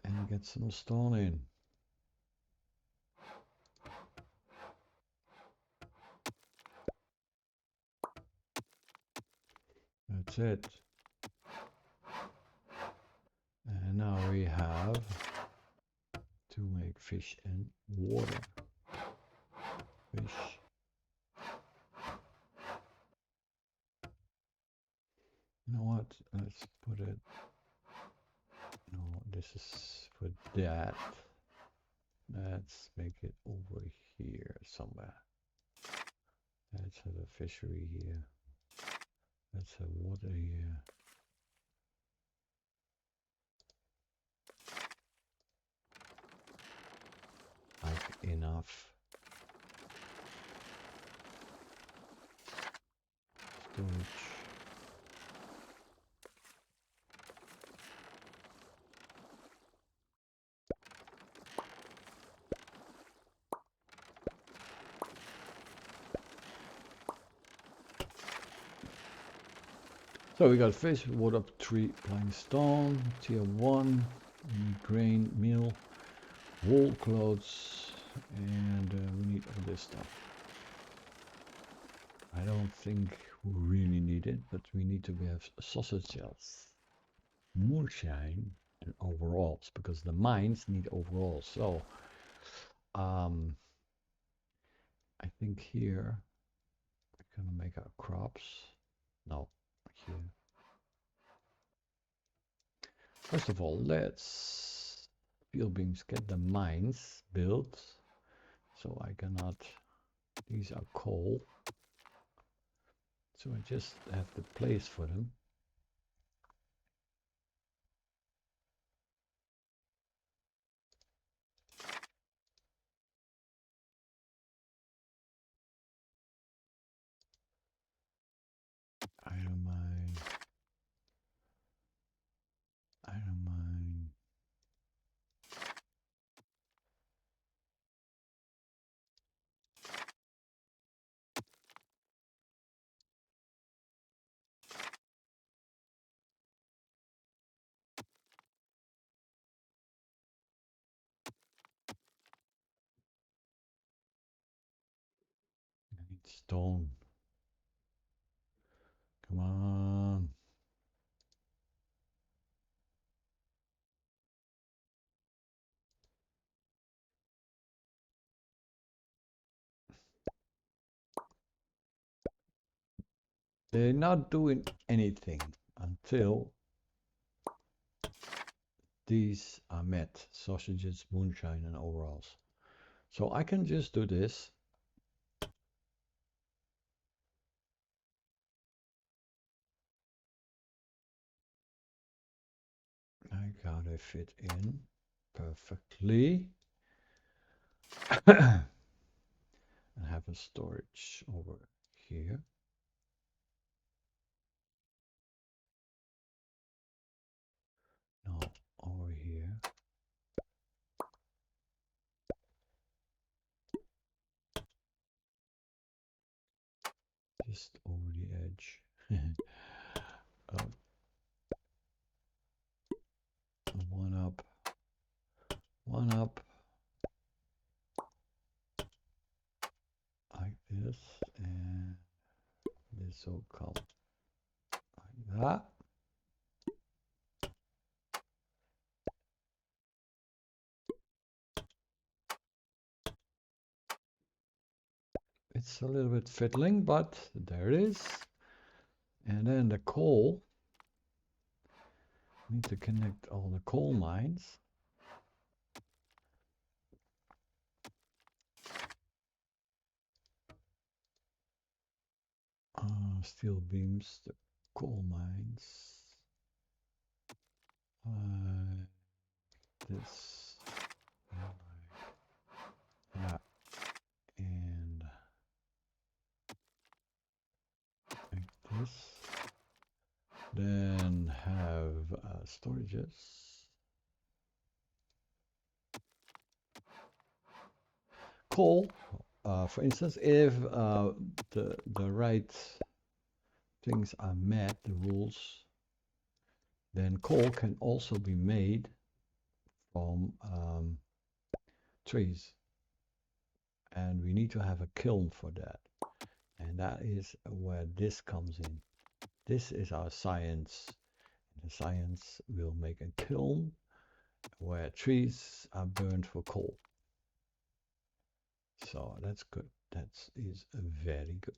And get some stone in. That's it. And now we have to make fish and water. Fish. You know what? Let's put it. No, this is for that. Let's make it over here somewhere. Let's have a fishery here. Let's have water here. Like enough. Storage. So we got fish, wood up, tree, plank, stone, tier 1, grain, meal, wool, clothes, and we need all this stuff. I don't think we really need it, but we need to have sausage shells, moonshine, and overalls, because the mines need overalls. So I think here we're gonna make our crops. No, here. First of all, let's field beams get the mines built. So I cannot, these are coal. So I just have the place for them. Iron mine. Iron mine. Stone. Come on. They're not doing anything until these are met. Sausages, moonshine, and overalls. So I can just do this. I gotta fit in perfectly. And have a storage over here. No, over here. Just over the edge. One up. One up. Like this. And this will come like that. It's a little bit fiddling, but there it is. And then the coal. Need to connect all the coal mines. Steel beams, the coal mines. This. Yeah. And like this. Then have storages. Coal, for instance, if the right things are met, the rules, then coal can also be made from trees. And we need to have a kiln for that. And that is where this comes in. This is our science. The science will make a kiln where trees are burned for coal. So that's good. That is very good.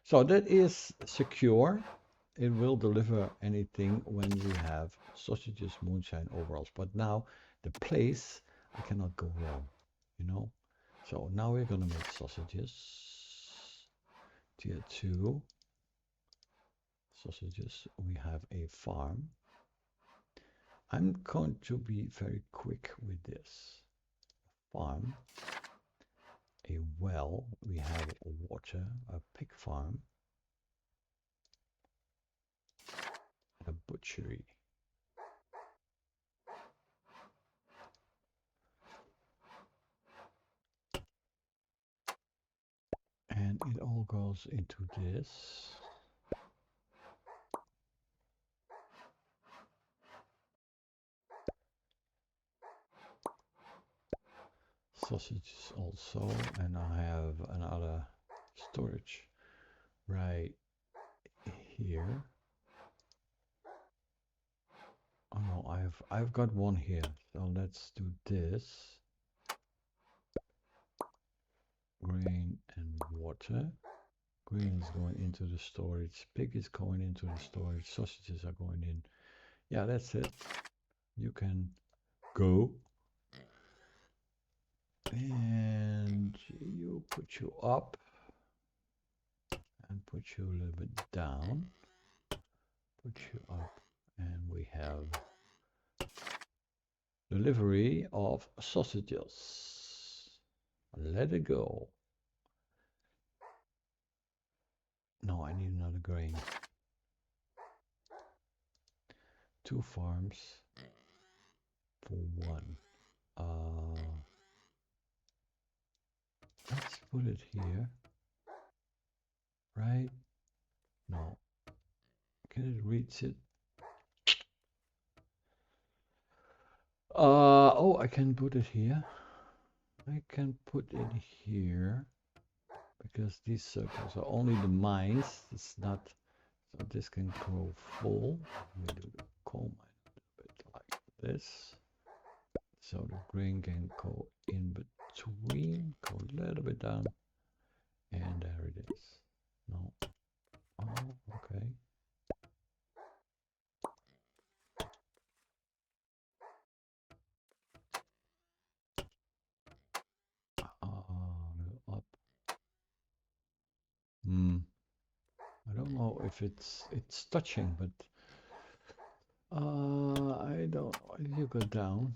So that is secure. It will deliver anything when you have sausages, moonshine, overalls. But now the place, I cannot go wrong, you know. So now we're gonna make sausages. Tier 2. Sausages. We have a farm. I'm going to be very quick with this. Farm. A well. We have water. A pig farm. A butchery. And it all goes into this. Sausages also, and I have another storage right here. Oh no, I've got one here. So let's do this. Grain and water. Grain is going into the storage. Pig is going into the storage. Sausages are going in. Yeah, that's it. You can go. And you put you up. And put you a little bit down. Put you up. And we have delivery of sausages. Let it go. No, I need another grain. 2 farms for 1. Let's put it here. Right? No. Can it reach it? Oh, I can put it here. I can put it here because these circles are only the mines. It's not, so this can grow full. We do the coal mine a bit like this. So the grain can go in between, go a little bit down, and there it is. No. Oh, okay. Up. I don't know if it's touching, but I don't know. If you go down,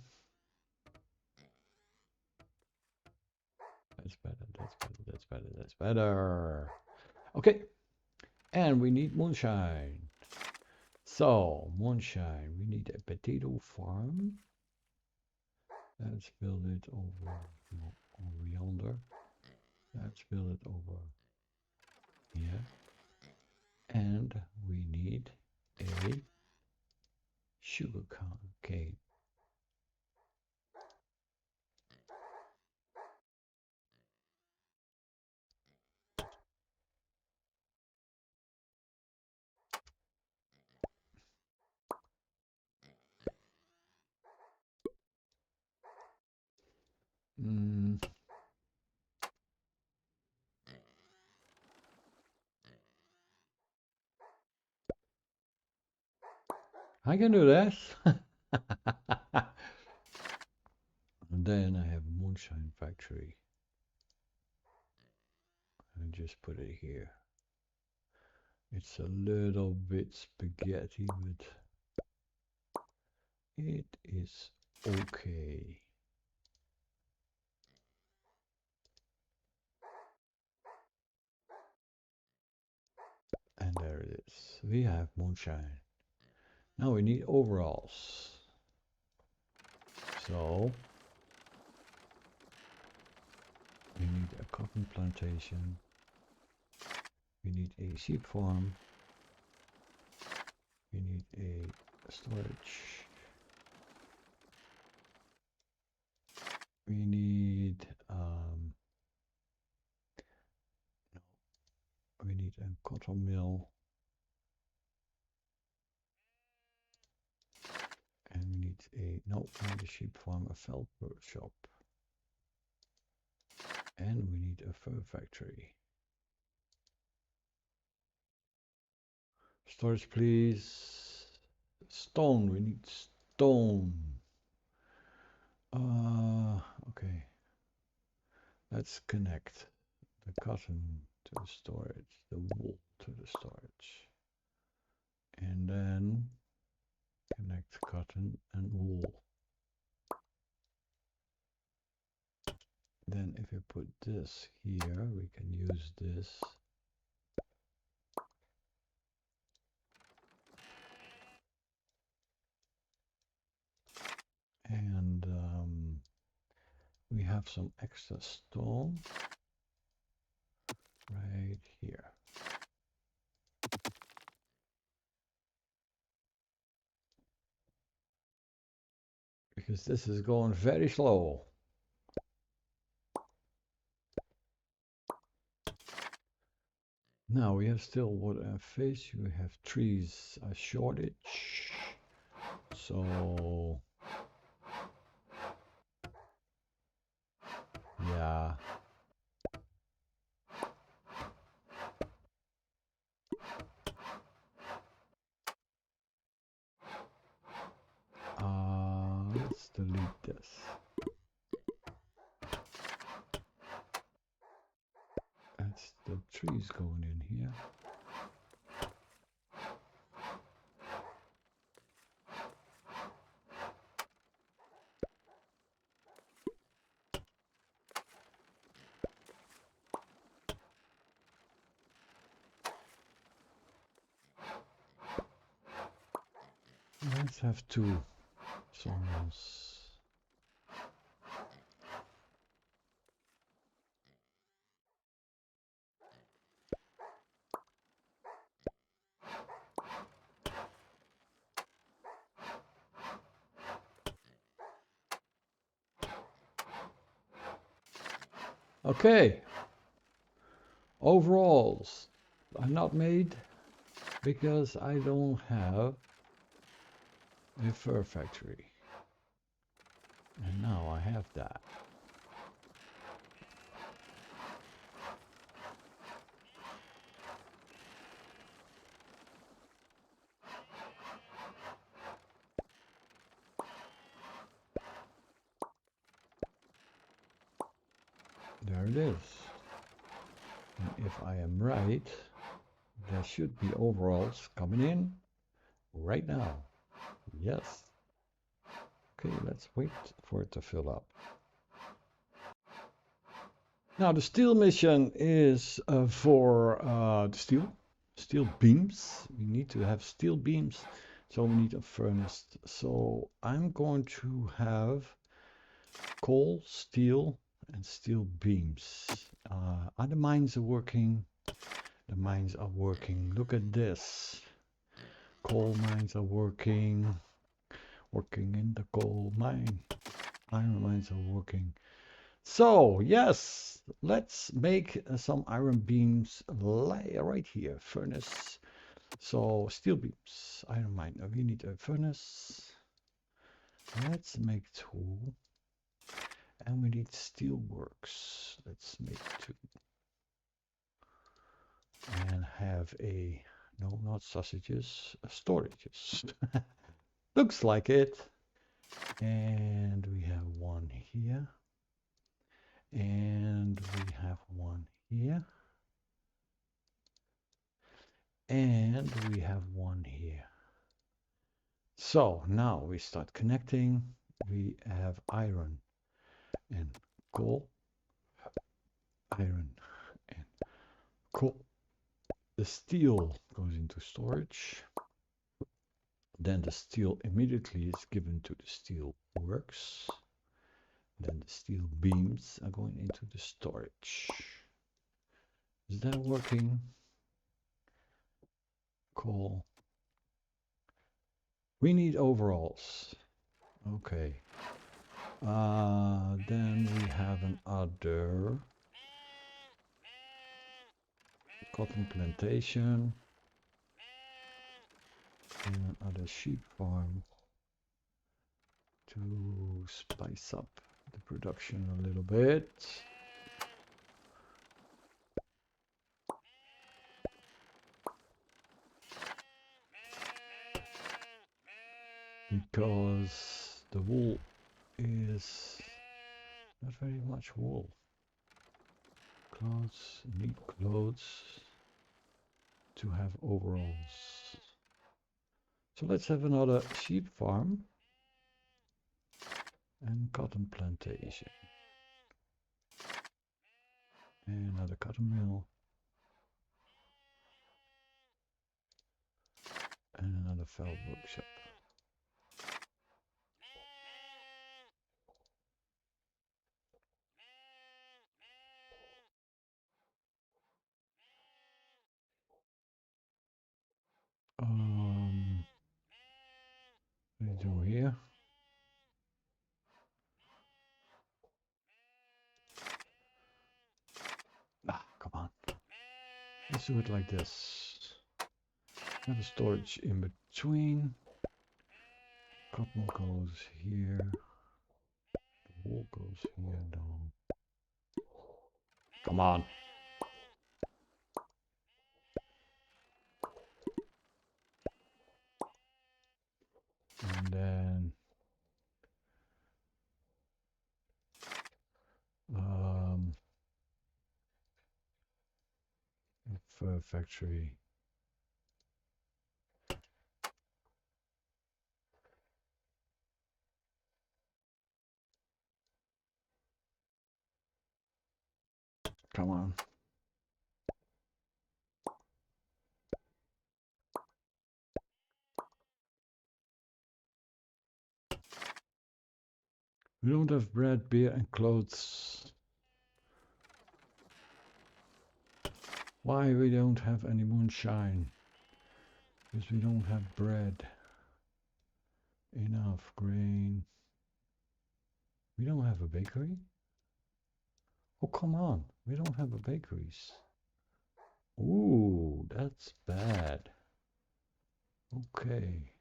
that's better. That's better. That's better. That's better. Okay, and we need moonshine. So moonshine, we need a potato farm. Let's build it over yonder. Let's build it over here. And we need a sugar cane. I can do that. And then I have a moonshine factory. And just put it here. It's a little bit spaghetti, but it is okay. And there it is. We have moonshine. Now we need overalls. So we need a cotton plantation. We need a sheep farm. We need a storage. We need we need a cotton mill. And we need not a sheep farm, a felt workshop. And we need a fur factory. Storage, please. Stone, we need stone. Okay. Let's connect the cotton to the storage, the wool to the storage. And then connect cotton and wool. Then if we put this here, we can use this. And we have some extra stone right here. Because this is going very slow. Now we have still what I face. We have trees a shortage. So yeah. Let's delete this. That's the trees going in here. Let's have two sawmills. Okay. Overalls are not made because I don't have a fur factory. And now I have that. There it is. And if I am right, there should be overalls coming in right now. Yes. Okay, let's wait for it to fill up. Now the steel mission is for the steel beams. We need to have steel beams, so we need a furnace. So I'm going to have coal, steel, and steel beams. Are the mines working? The mines are working. Look at this. Coal mines are working. Working in the coal mine. Iron mines are working. So, yes, let's make some iron beams right here. Furnace. So, steel beams. Iron mine. Now we need a furnace. Let's make two. And we need steel works. Let's make two. And have a, no, not sausages, storages. Looks like it. And we have one here. And we have one here. And we have one here. So now we start connecting. We have iron and coal. Iron and coal. The steel goes into storage. Then the steel immediately is given to the steel works. Then the steel beams are going into the storage. Is that working? Coal. We need overalls. Okay. Then we have another cotton plantation and another sheep farm to spice up the production a little bit. Because the wool is not very much wool. Clothes, need clothes to have overalls. So let's have another sheep farm and cotton plantation. And another cotton mill. And another felt workshop. What do we do here? Ah, come on. Let's do it like this. Have a storage in between. Cotton goes here. The wool goes here down. Come on. And then fur factory. Come on. We don't have bread, beer, and clothes. Why we don't have any moonshine? Because we don't have bread. Enough grain. We don't have a bakery? Oh, come on. We don't have a bakeries. Ooh, that's bad. Okay.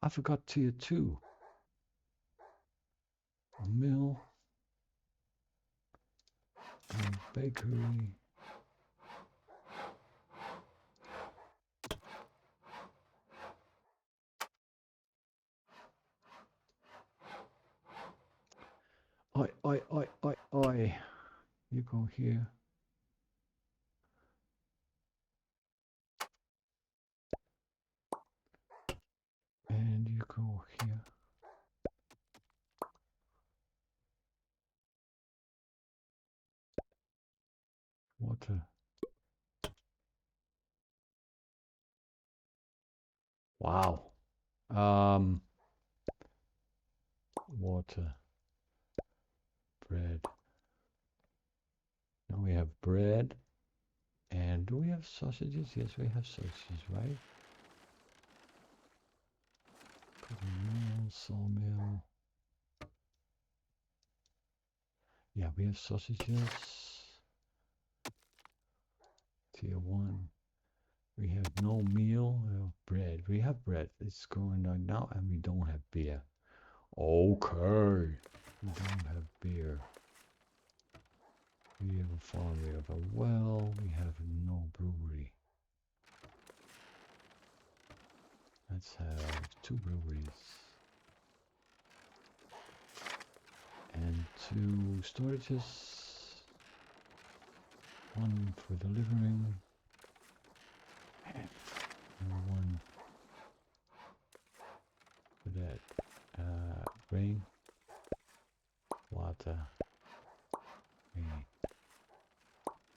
I forgot tier 2. A mill. A bakery. Oi. You go here. And you go here. Water. Wow. Water. Bread. Now we have bread. And do we have sausages? Yes, we have sausages, right? Mill, sawmill. Yeah, we have sausages. Tier 1. We have no meal, we have bread. We have bread. It's going on now, and we don't have beer. Okay. We don't have beer. We have a farm, we have a well, we have no brewery. Let's have 2 breweries. And 2 storages. 1 for delivering. And 1 for that. Rain. Water. Rain.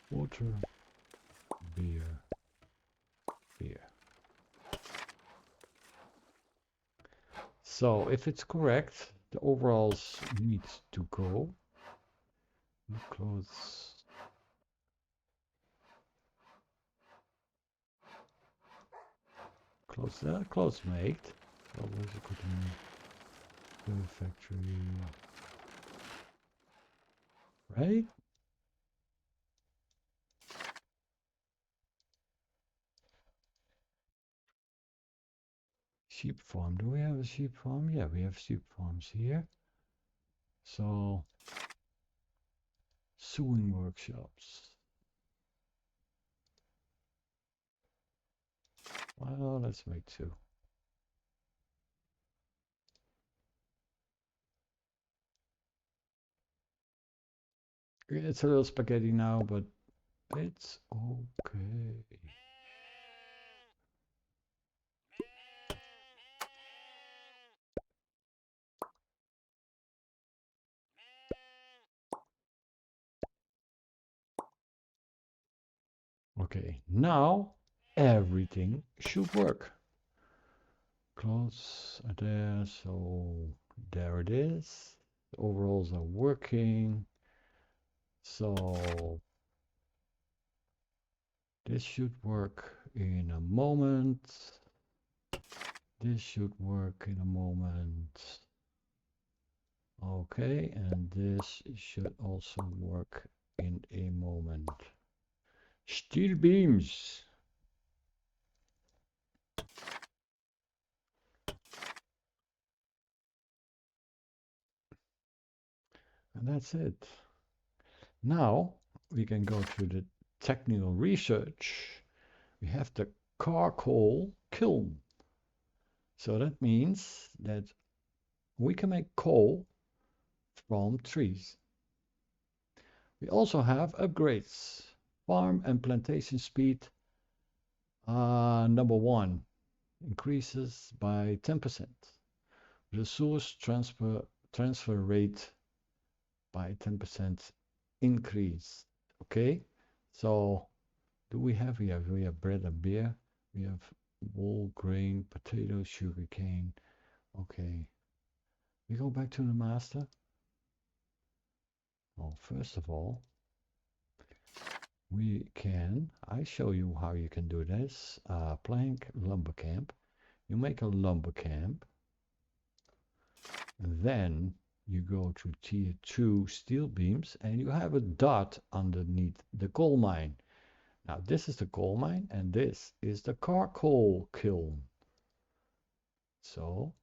Water. Beer. Beer. So if it's correct, the overalls need to go. Clothes. Clothes made. So where's it going? The factory. Right? Sheep farm. Do we have a sheep farm? Yeah, we have sheep farms here. So sewing workshops. Well, let's make 2. It's a little spaghetti now, but it's okay. Okay, now everything should work. Clothes are there, so there it is. The overalls are working. So this should work in a moment. This should work in a moment. Okay, and this should also work in a moment. Steel beams. And that's it. Now we can go through the technical research. We have the charcoal kiln. So that means that we can make coal from trees. We also have upgrades. Farm and plantation speed, number 1, increases by 10%. Resource transfer rate by 10% increase. Okay, so do we have here? We have bread and beer. We have wool, grain, potato, sugar cane. Okay, we go back to the master. Well, first of all, I show you how you can do this. Plank lumber camp. You make a lumber camp. And then you go to tier 2 steel beams and you have a dot underneath the coal mine. Now this is the coal mine and this is the charcoal kiln. So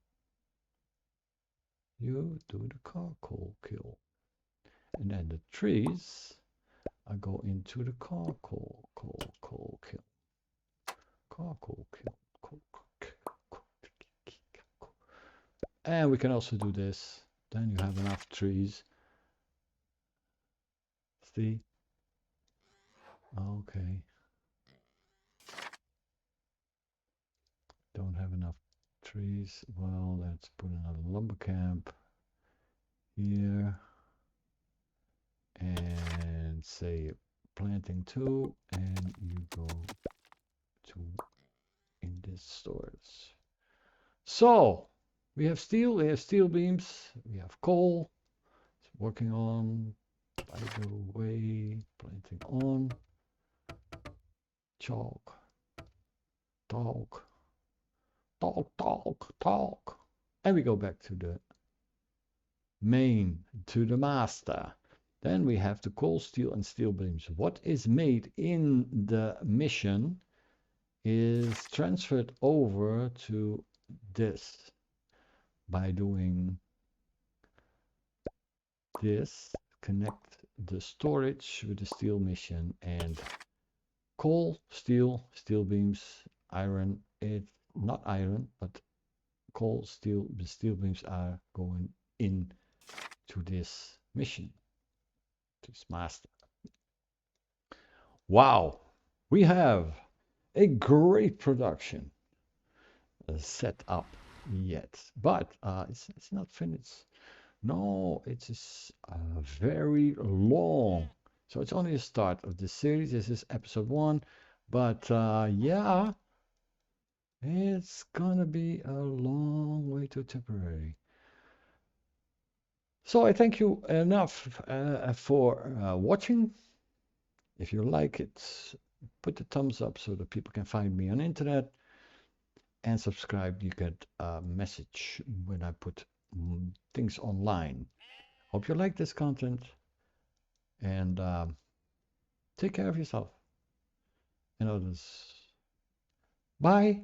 you do the charcoal kiln. And then the trees I go into the charcoal kiln. Charcoal kiln. And we can also do this. Then you have enough trees. See? Okay. Don't have enough trees. Well, let's put another lumber camp here. And say planting 2. And you go to in this storage. So we have steel beams, we have coal. It's working on, by the way, planting on. Talk. And we go back to the main, to the master. Then we have the coal, steel, and steel beams. What is made in the mission is transferred over to this by doing this. Connect the storage with the steel mission, and coal, steel beams, iron. It's not iron, but coal, steel beams are going in to this mission, this master. Wow, we have a great production set up yet, but it's not finished. No, it is very long. So it's only the start of the series. This is episode 1, but yeah, it's gonna be a long way to temporary. So I thank you enough for watching. If you like it, put the thumbs up so that people can find me on internet, and subscribe. You get a message when I put things online. Hope you like this content, and take care of yourself and others. Bye.